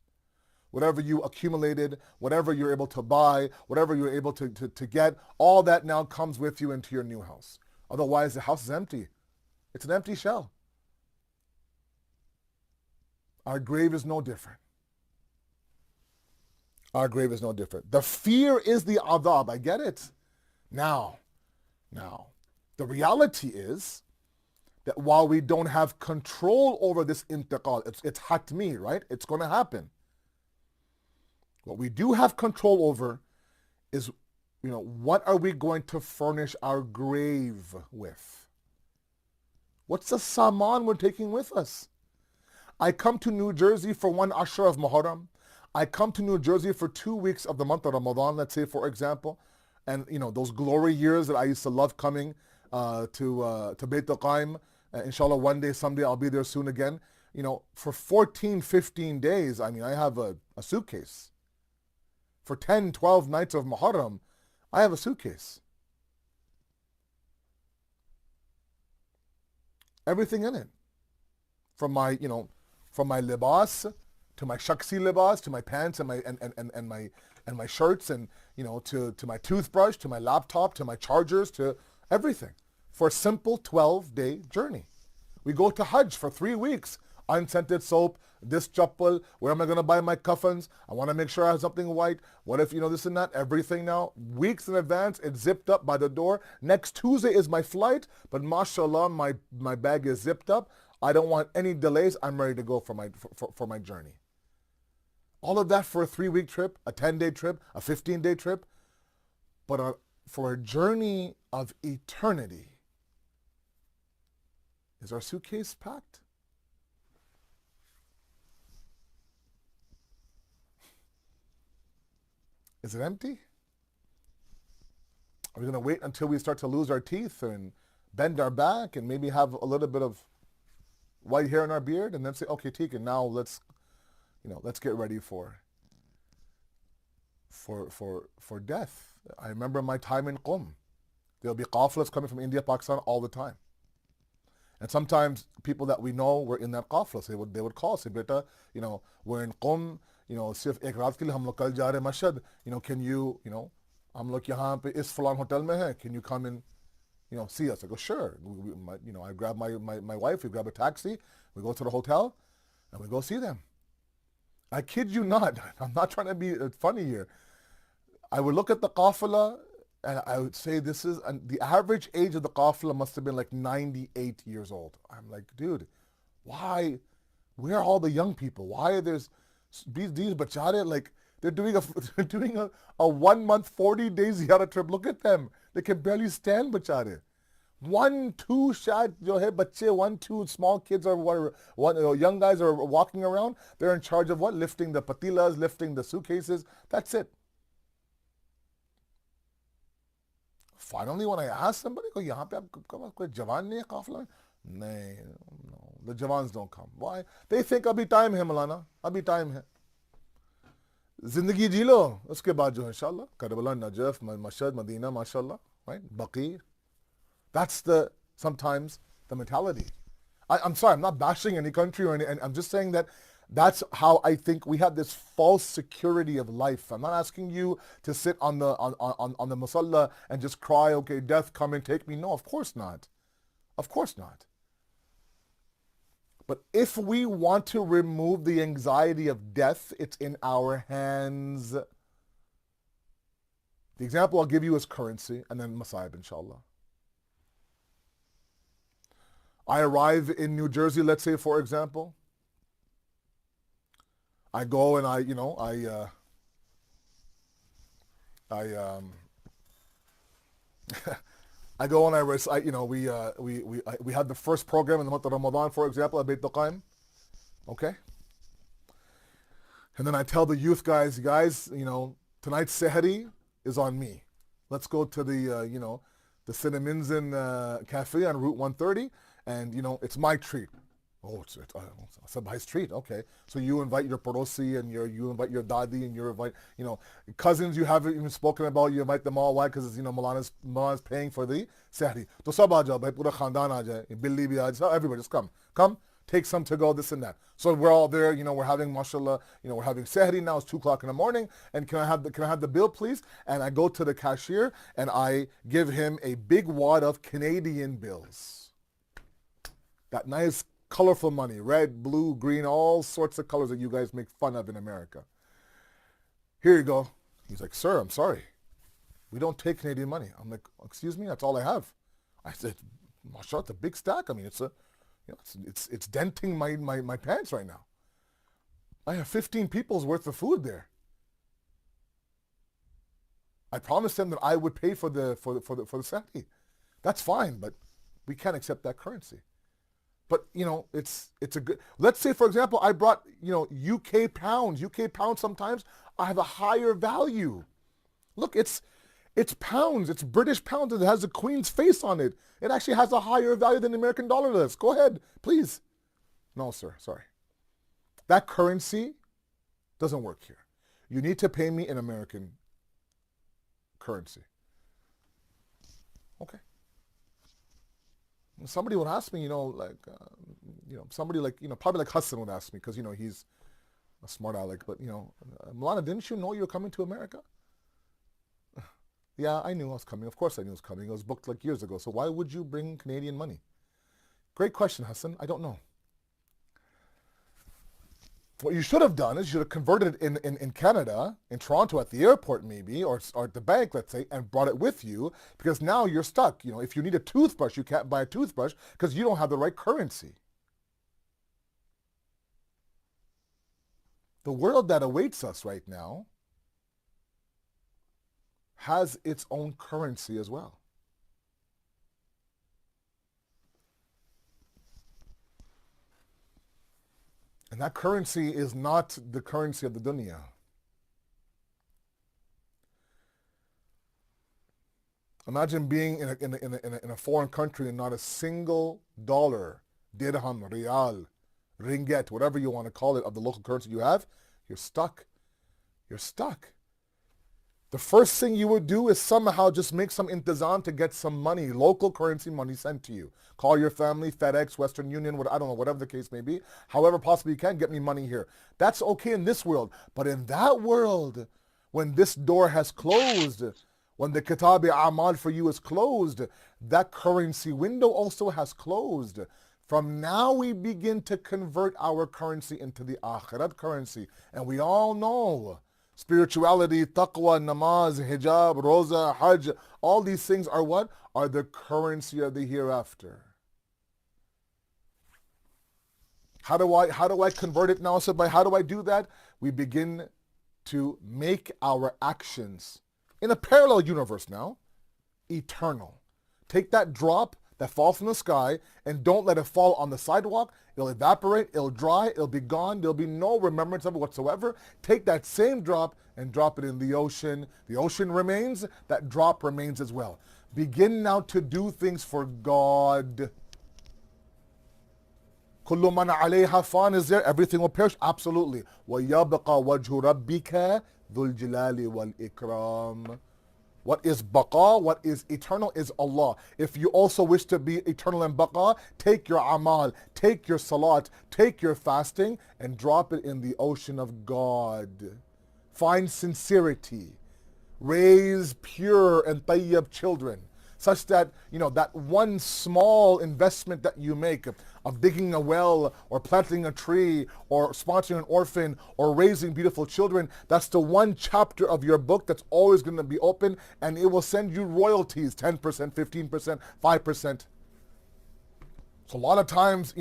Whatever you accumulated, whatever you're able to buy, whatever you're able to get, all that now comes with you into your new house. Otherwise, the house is empty. It's an empty shell. Our grave is no different. Our grave is no different. The fear is the adhab. I get it. Now, the reality is that while we don't have control over this intiqal, it's hatmi, right? It's going to happen. What we do have control over is, what are we going to furnish our grave with? What's the saman we're taking with us? I come to New Jersey for 1 Ashra of Muharram. I come to New Jersey for 2 weeks of the month of Ramadan, let's say, for example. And, those glory years that I used to love coming to Bayt al-Qaim. Inshallah, one day, someday, I'll be there soon again. For 14, 15 days, I have a suitcase. For 10, 12 nights of Muharram, I have a suitcase. Everything in it. From my libas, to my shaksi libas, to my pants and my shirts, and to my toothbrush, to my laptop, to my chargers, to everything. For a simple 12-day journey. We go to Hajj for 3 weeks. Unscented soap, this chappal, where am I going to buy my coffins? I want to make sure I have something white. What if, this and that? Everything now, weeks in advance, it's zipped up by the door. Next Tuesday is my flight, but mashallah, my bag is zipped up. I don't want any delays. I'm ready to go for my journey. All of that for a 3-week trip, a 10-day trip, a 15-day trip. But for a journey of eternity, is our suitcase packed? Is it empty? Are we going to wait until we start to lose our teeth and bend our back and maybe have a little bit of white hair in our beard and then say, okay, Tika, now let's get ready for death. I remember my time in Qum. There'll be qafilas coming from India, Pakistan all the time. And sometimes people that we know were in that qafla, so they would call, say, beta, we're in Qum, सिर्फ एक रात के लिए हम लोग कल जा रहे हैं मशहद, can you, हम लोग यहाँ पे इस फलान होटल में हैं, can you come and, see us? I go, sure. I grab my wife, we grab a taxi, we go to the hotel, and we go see them. I kid you not, I'm not trying to be funny here. I would look at the qafla, and I would say the average age of the qafla must have been like 98 years old. I'm like, dude, Why? Where are all the young people? Why are these bachare, like, they're doing a 1 month, 40 days ziyara trip. Look at them. They can barely stand bachare. 1, 2 shad jo hai bache, 1, 2 small kids or whatever, young guys are walking around. They're in charge of what? Lifting the patilas, lifting the suitcases. That's it. Finally, when I asked somebody, ko yahan pe aap koi jawan nahi hai qafla? No, the Jawans don't come. Why? They think abhi time hai Maulana, abhi time hai. Zindagi ji lo, uske baad jo inshallah, Karbala, Najaf, Mashhad, Medina, mashallah, right? Baqi. That's sometimes the mentality. I'm sorry, I'm not bashing any country or any, and I'm just saying that that's how I think we have this false security of life. I'm not asking you to sit on the musalla and just cry, okay, death coming, take me. No, of course not. Of course not. But if we want to remove the anxiety of death, it's in our hands. The example I'll give you is currency and then Masayib, inshallah. I arrive in New Jersey, let's say, for example. I go and I go and I recite, we had the first program in the month of Ramadan, for example, at Beit Qaim. Okay? And then I tell the youth guys, tonight's sehri is on me. Let's go to the Cinnamons Cafe on Route 130, and, it's my treat. Oh, it's Sabhai's treat. Okay. So you invite your Parosi and you invite your Dadi and you invite, cousins you haven't even spoken about, you invite them all. Why? Because, Maulana's paying for the sehri. To sab aa jao, bhai, pura khandan aa jaye, billi bhi aa jaye, everybody just come. Come, take some to go, this and that. So we're all there, we're having, mashallah, we're having sehri now, it's 2 o'clock in the morning, and can I have the bill, please? And I go to the cashier and I give him a big wad of Canadian bills. That nice colorful money, red, blue, green, all sorts of colors that you guys make fun of in America. Here you go. He's like, sir, I'm sorry. We don't take Canadian money. I'm like, excuse me, that's all I have. I said, mashallah, it's a big stack. I mean, it's denting my pants right now. I have 15 people's worth of food there. I promised them that I would pay for the sehri. That's fine, but we can't accept that currency. But, it's a good, let's say, for example, I brought, UK pounds. UK pounds sometimes I have a higher value. Look, it's pounds. It's British pounds. It has the Queen's face on it. It actually has a higher value than the American dollar does. Go ahead, please. No, sir, sorry. That currency doesn't work here. You need to pay me in American currency. Okay. Somebody would ask me, somebody like, probably like Hassan would ask me, because, he's a smart aleck, but, Maulana, didn't you know you were coming to America? Yeah, I knew I was coming. Of course I knew I was coming. It was booked like years ago. So why would you bring Canadian money? Great question, Hassan. I don't know. What you should have done is you should have converted it in Canada, in Toronto at the airport maybe, or at the bank, let's say, and brought it with you, because now you're stuck. If you need a toothbrush, you can't buy a toothbrush because you don't have the right currency. The world that awaits us right now has its own currency as well. And that currency is not the currency of the dunya. Imagine being in a foreign country and not a single dollar, dirham, riyal, ringgit, whatever you want to call it, of the local currency you have. You're stuck. You're stuck. The first thing you would do is somehow just make some intizam to get some money, local currency money sent to you. Call your family, FedEx, Western Union, I don't know, whatever the case may be. However possibly you can, get me money here. That's okay in this world. But in that world, when this door has closed, when the kitab-i-a'mal for you is closed, that currency window also has closed. From now we begin to convert our currency into the akhirat currency. And we all know spirituality, taqwa, namaz, hijab, roza, hajj, all these things are what? Are the currency of the hereafter. How do I convert it now? So how do I do that? We begin to make our actions in a parallel universe now eternal. Take that drop that falls from the sky and don't let it fall on the sidewalk. It'll evaporate, it'll dry, it'll be gone. There'll be no remembrance of it whatsoever. Take that same drop and drop it in the ocean. The ocean remains, that drop remains as well. Begin now to do things for God. Kullu man alayha fan, is there? Everything will perish? Absolutely. وَيَبْقَى وَجْهُ رَبِّكَ ذُو الْجِلَالِ وَالْإِكْرَامِ. What is baqa, what is eternal is Allah. If you also wish to be eternal in baqa, take your amal, take your salat, take your fasting and drop it in the ocean of God. Find sincerity. Raise pure and tayyib children, such that, that one small investment that you make of digging a well or planting a tree or sponsoring an orphan or raising beautiful children, that's the one chapter of your book that's always going to be open, and it will send you royalties, 10%, 15%, 5%. So a lot of times,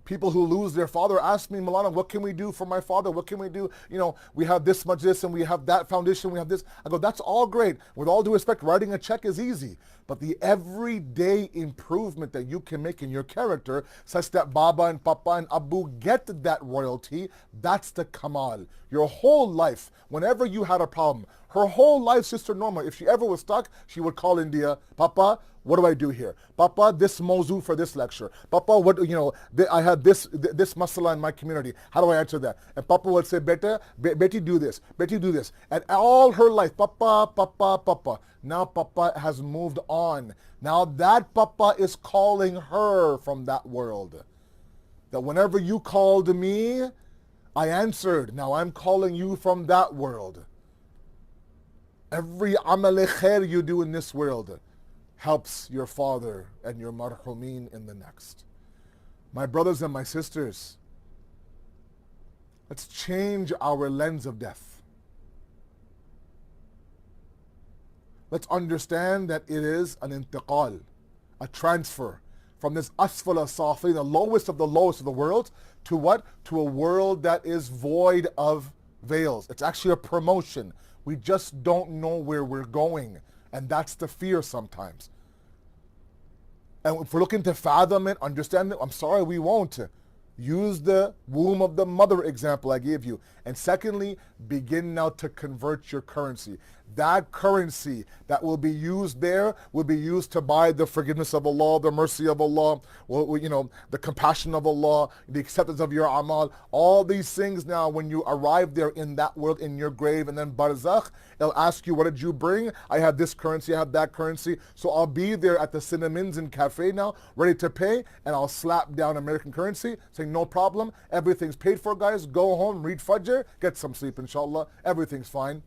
people who lose their father ask me, Malana, what can we do for my father? What can we do? We have this much this and we have that foundation, we have this. I go, that's all great. With all due respect, writing a check is easy. But the everyday improvement that you can make in your character, such that Baba and Papa and Abu get that royalty, that's the Kamal. Your whole life, whenever you had a problem, her whole life, Sister Norma, if she ever was stuck, she would call India, Papa, what do I do here? Papa, this mawzu for this lecture. Papa, I had this masala in my community. How do I answer that? And Papa would say, Betty, do this. Betty, do this. And all her life, Papa, Papa, Papa. Now Papa has moved on. Now that Papa is calling her from that world. That whenever you called me, I answered. Now I'm calling you from that world. Every amal khair you do in this world helps your father and your marhumeen in the next. My brothers and my sisters, let's change our lens of death. Let's understand that it is an intiqal, a transfer from this asfala safi, the lowest of the world, to what? To a world that is void of veils. It's actually a promotion. We just don't know where we're going. And that's the fear sometimes. And if we're looking to fathom it, understand it, I'm sorry, we won't. Use the womb of the mother example I gave you. And secondly, begin now to convert your currency. That currency that will be used there will be used to buy the forgiveness of Allah, the mercy of Allah, the compassion of Allah, the acceptance of your amal. All these things now, when you arrive there in that world, in your grave, and then barzakh, it'll ask you, what did you bring? I have this currency, I have that currency. So I'll be there at the Cinnamons and Cafe now, ready to pay, and I'll slap down American currency, saying, no problem, everything's paid for, guys. Go home, read Fajr, get some sleep, inshallah. Everything's fine.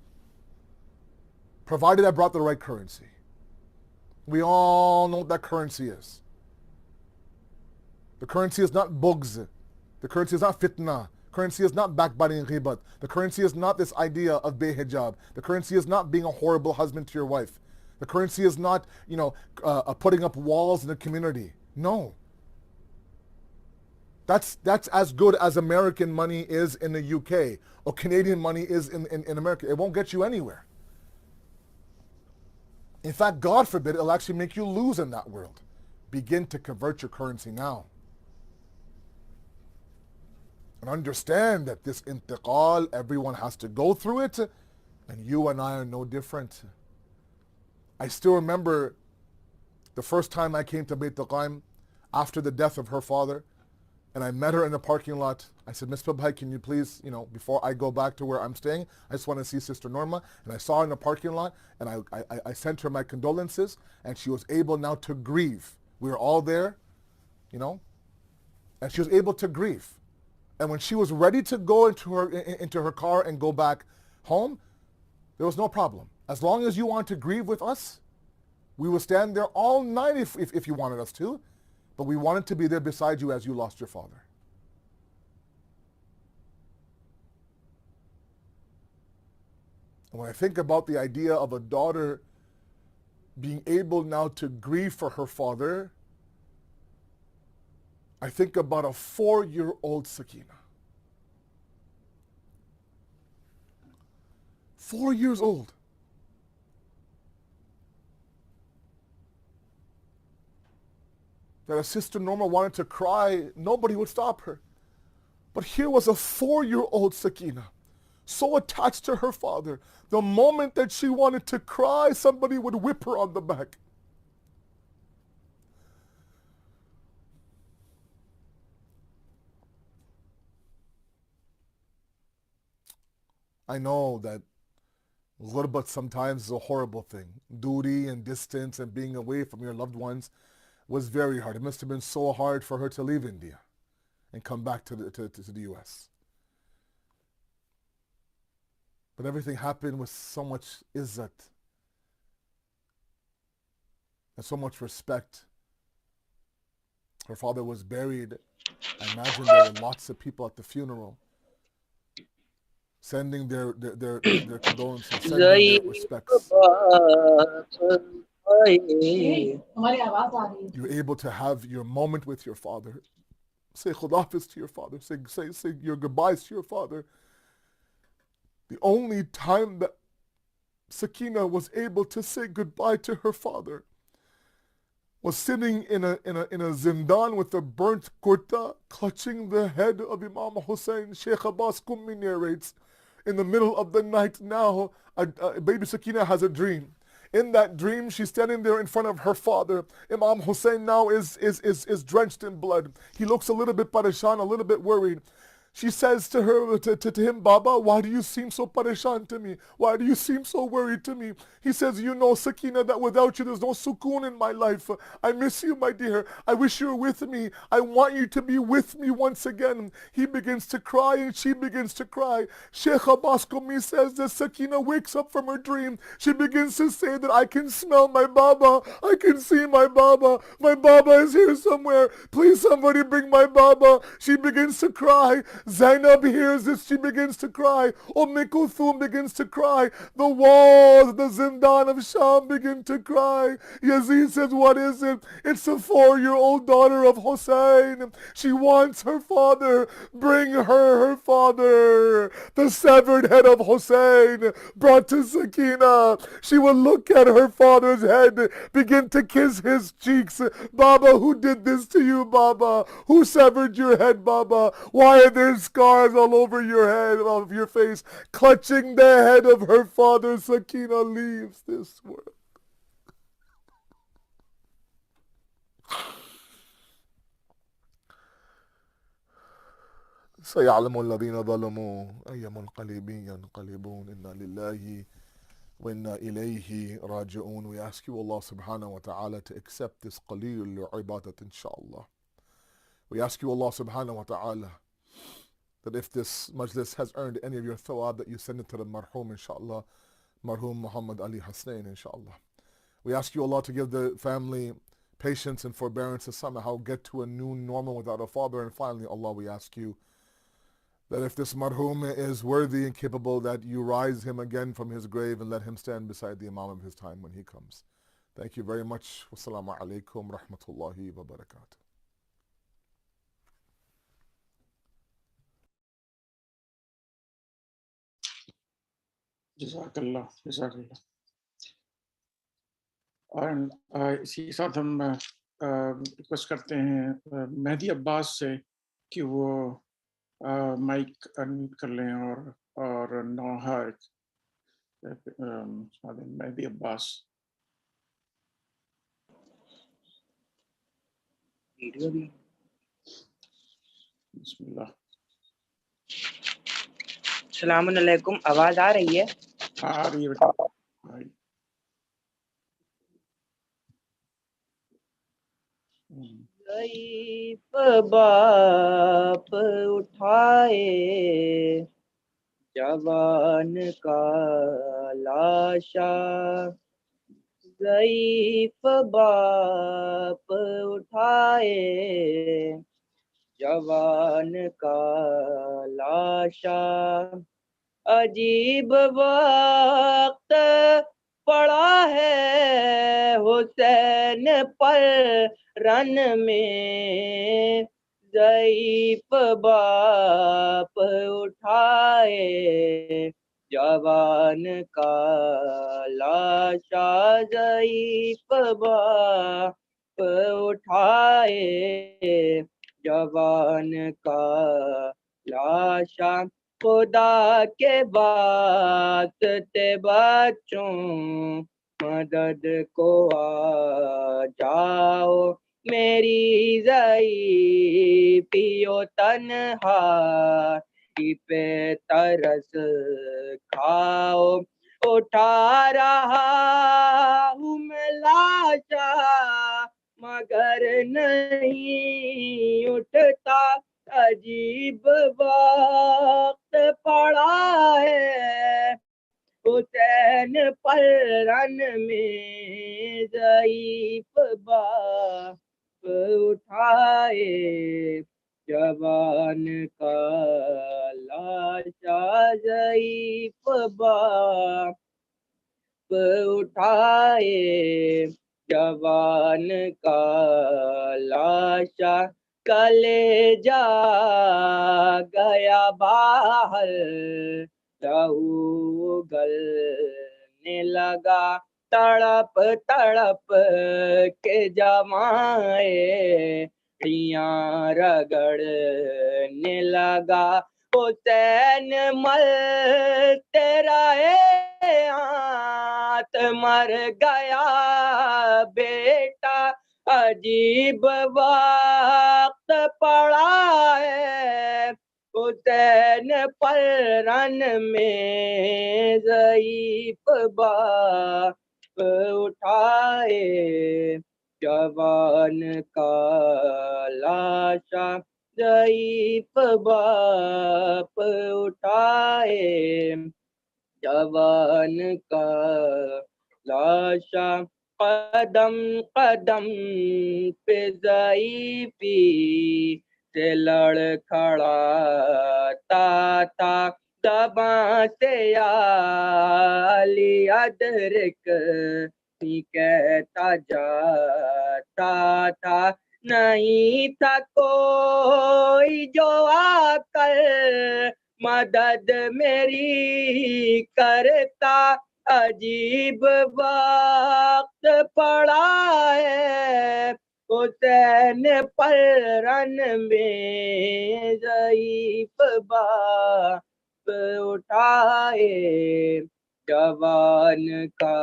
Provided I brought the right currency. We all know what that currency is. The currency is not bugs. The currency is not fitna. Currency is not backbiting and ghibat. The currency is not this idea of behijab. The currency is not being a horrible husband to your wife. The currency is not, putting up walls in the community. No. That's as good as American money is in the UK or Canadian money is in America. It won't get you anywhere. In fact, God forbid, it'll actually make you lose in that world. Begin to convert your currency now. And understand that this intiqal, everyone has to go through it, and you and I are no different. I still remember the first time I came to Bayt al-Qaim after the death of her father, and I met her in the parking lot. I said, Miss Pabhai, can you please, before I go back to where I'm staying, I just want to see Sister Norma. And I saw her in the parking lot, and I sent her my condolences, and she was able now to grieve. We were all there, and she was able to grieve. And when she was ready to go into her car and go back home, there was no problem. As long as you want to grieve with us, we will stand there all night if you wanted us to. But we wanted to be there beside you as you lost your father. And when I think about the idea of a daughter being able now to grieve for her father, I think about a 4-year-old Sakina. 4 years old. That a sister Norma wanted to cry, nobody would stop her. But here was a 4-year-old Sakina, so attached to her father. The moment that she wanted to cry, somebody would whip her on the back. I know that ghurbat sometimes is a horrible thing. Duty and distance and being away from your loved ones was very hard. It must have been so hard for her to leave India and come back to the US. But everything happened with so much izzat and so much respect. Her father was buried. I imagine there were lots of people at the funeral sending their condolences, sending their respects. You're able to have your moment with your father. Say khudafis to your father. Say your goodbyes to your father. The only time that Sakina was able to say goodbye to her father was sitting in a zindan with a burnt kurta, clutching the head of Imam Hussein. Sheikh Abbas Kummi narrates, in the middle of the night now, baby Sakina has a dream. In that dream, she's standing there in front of her father. Imam Hussein now is drenched in blood. He looks a little bit pareshan, a little bit worried. She says to him, Baba, why do you seem so pareshan to me? Why do you seem so worried to me? He says, you know, Sakina, that without you there's no sukoon in my life. I miss you, my dear. I wish you were with me. I want you to be with me once again. He begins to cry and she begins to cry. Sheikh Abbas Qumi says that Sakina wakes up from her dream. She begins to say that I can smell my Baba. I can see my Baba. My Baba is here somewhere. Please somebody bring my Baba. She begins to cry. Zainab hears this, she begins to cry. Kulthum begins to cry. The walls, the zindan of Sham begin to cry. Yazid says, what is it? It's a 4-year-old daughter of Hussein. She wants her father. Bring her father. The severed head of Hussein brought to Sakina. She will look at her father's head, begin to kiss his cheeks. Baba, who did this to you, Baba? Who severed your head, Baba? Why are there scars all over your head, of your face? Clutching the head of her father, Sakina leaves this world. سيعلم الذين ظلموا أي منقلب ينقلبون إنا لله وإنا إليه راجعون. We ask you, Allah subhanahu wa ta'ala, to accept this qaleel ibadat, inshaAllah. We ask you, Allah subhanahu wa ta'ala, that if this majlis has earned any of your thawab, that you send it to the marhoom, inshaAllah, marhoom Muhammad Ali Hasnain, inshaAllah. We ask you, Allah, to give the family patience and forbearance to somehow get to a new normal without a father. And finally, Allah, we ask you that if this marhoom is worthy and capable, that you rise him again from his grave and let him stand beside the Imam of his time when he comes. Thank you very much. Wassalamu alaikum rahmatullahi wa barakatuh. जज़ाकल्लाह जज़ाकल्लाह। और इसी के साथ हम request करते हैं मेहदी अब्बास से कि वो माइक अनम्यूट कर लें और नौहा मेहदी अब्बास। बिस्मिल्लाह। अस्सलाम वालेकुम, आवाज आ रही है? हाँ आ रही है बेटा। ज़ईफ़ बाप उठाए जवान का लाशा, ज़ईफ़ बाप उठाए जवान का लाशा, अजीब वक्त पड़ा है हुसैन पर रन में, ضعیف باپ اٹھائے جوان کا لاشا ضعیف باپ اٹھائے جوان کا لاشا خدا کے واسطے بچوں مدد کو آ جاؤ میری ضعیفیو تنہائی پہ ترس کھاؤ اٹھا رہا ہوں میں لاشا مگر نہیں اٹھتا عجیب وقت پڑا ہے حسین پر رن میں ضعیف باپ اٹھائے جوان کا لاشا ضعیف باپ اٹھائے جوان کا لاشا کلیجا گیا باہر لہو گلنے لگا تڑپ تڑپ کے جمائے رگڑنے لگا حسین مل تیرا ہاتھ مر گیا بیٹا عجیب وقت پڑا ہے حسین پر رن میں ضعیف باپ اٹھائے جوان کا لاشا ضعیف باپ اٹھائے جوان کا لاشا قدم قدم پہ ضعیفی سے لڑکھڑاتا تھا زباں سے یا علی ادرک کہتا جاتا تھا نہیں تھا کوئی جو آ کر مدد میری کرتا عجیب وقت پڑا ہے حسین پر رن میں ضعیف باپ اٹھائے جوان کا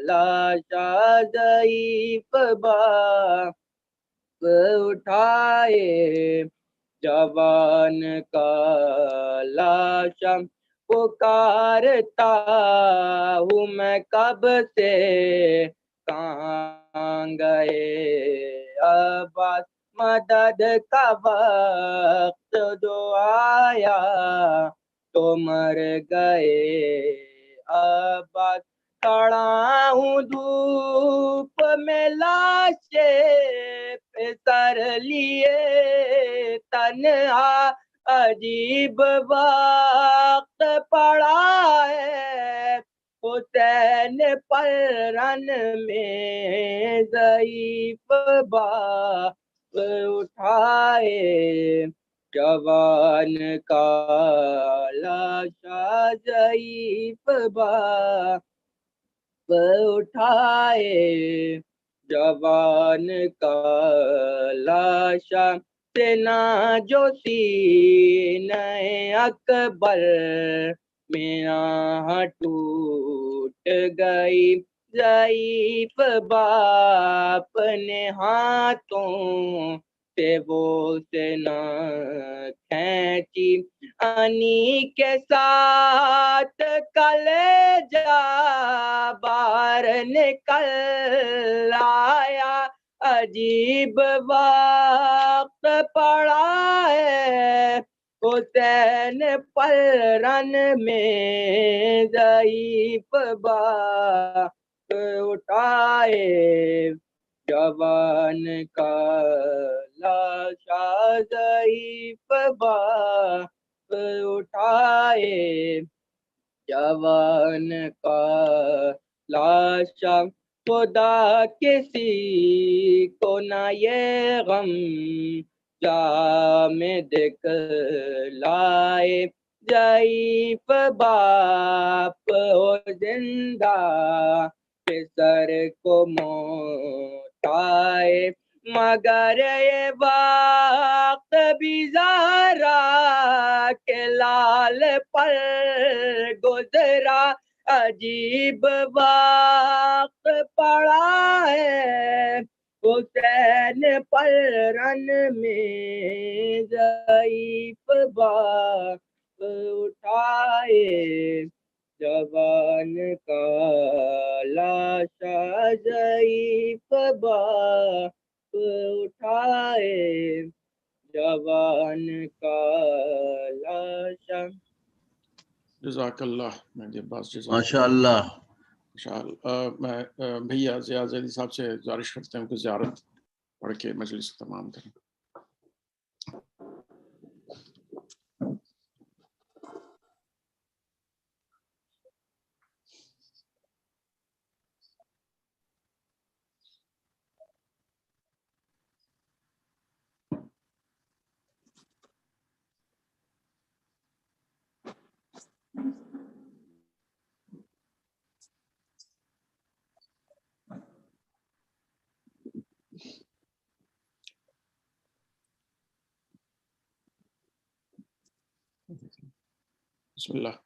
لاشا ضعیف باپ اٹھائے جوان کا لاشا پکارتا ہوں میں کب سے کہاں گئے عباس مدد کا وقت جو آیا تو مر گئے عباس کھڑا ہوں دھوپ میں لاشے پہ سر لیے تنہا عجیب وقت پڑا ہے حسین پر رن میں ضعیف باپ اٹھائے جوان کا لاشا ضعیف باپ اٹھائے جوان کا لاشا سینا جو سینہ اکبر میرا ٹوٹ گئی ضعیف باپ نے ہاتھوں سے وہ سینا کھینچی انی کے ساتھ کلیجا باہر نکل آیا عجیب وقت پڑا ہے حسین پر رن میں ضعیف باپ اٹھائے جوان کا لاشا ضعیف باپ اٹھائے جوان کا لاشا خدا کسی کو نہ یہ غم جام دکھلائے ضعیف باپ ہو زندہ پسر کو موت آئے مگر یہ وقت بھی زہرا کے لال پر گزرا عجیب وقت پڑا ہے حسین پر رن میں ضعیف باپ اٹھائے جوان کا لاشا ضعیف باپ اٹھائے جوان کا لاشا. جزاک اللہ مہدی عباس، جزاک ماشاء اللہ. میں بھیا ضیاء زیدی صاحب سے گزارش کرتے ہیں کہ زیارت پڑھ کے مجلس تمام کریں. بسم اللہ.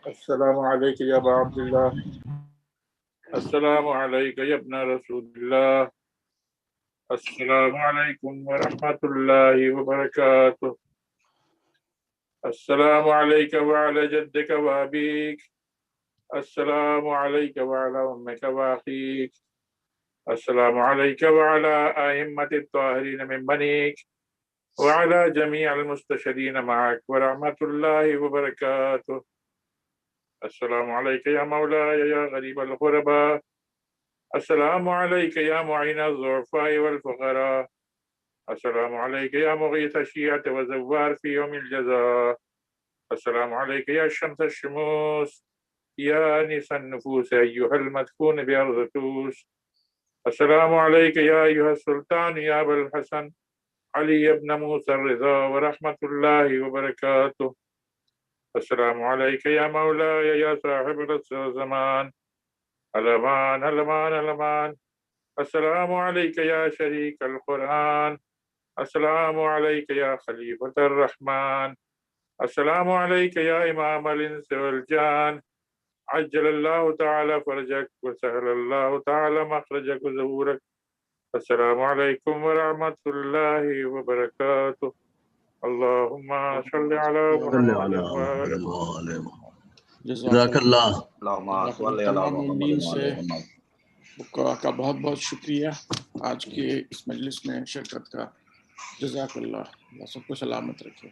السلام علیکم یا ابا عبداللہ، السلام علیکم یا ابن رسول اللہ، السلام علیکم ورحمۃ اللہ وبرکاتہ، السلام علیکم وعلی جدک وابیک، السلام علیکم وعلی امک واخیک، السلام علیکم وعلی ائمۃ الطاہرین من بنیک وعلی جمیع المستشہدین معک ورحمۃ اللہ وبرکاتہ. السلام علیکم یا مولاي یا غریب الغرباء، السلام علیکم یا معین الضعفاء والفقراء، السلام علیکم یا مغیث الشیعة وزوار فی یوم الجزاء، السلام علیکم یا شمس الشموس یا انیس النفوس ایہا المدفون بارض طوس، السلام علیکم یا ایہا السلطان یا ابا الحسن علی ابن موسیٰ الرضا ورحمۃ اللہ وبرکاتہ. السلام علیکم یا مولاي یا صاحب العصر والزمان، الامان الامان الامان، السلام علیکم یا شریک القرآن، السلام علیکم یا خلیفۃ الرحمن، السلام علیکم یا امام الانس والجان، عجل اللہ تعالی فرجک وسهل اللہ تعالی مخرجک وظہورک. السلام علیکم ورحمۃ اللہ وبرکاتہ. اللہم صل علی محمد وآل جزاک اللہ. تمام مومنین سے کا بہت بہت شکریہ آج کے اس مجلس میں شرکت کا. جزاک اللہ، اللہ سب کو سلامت رکھے.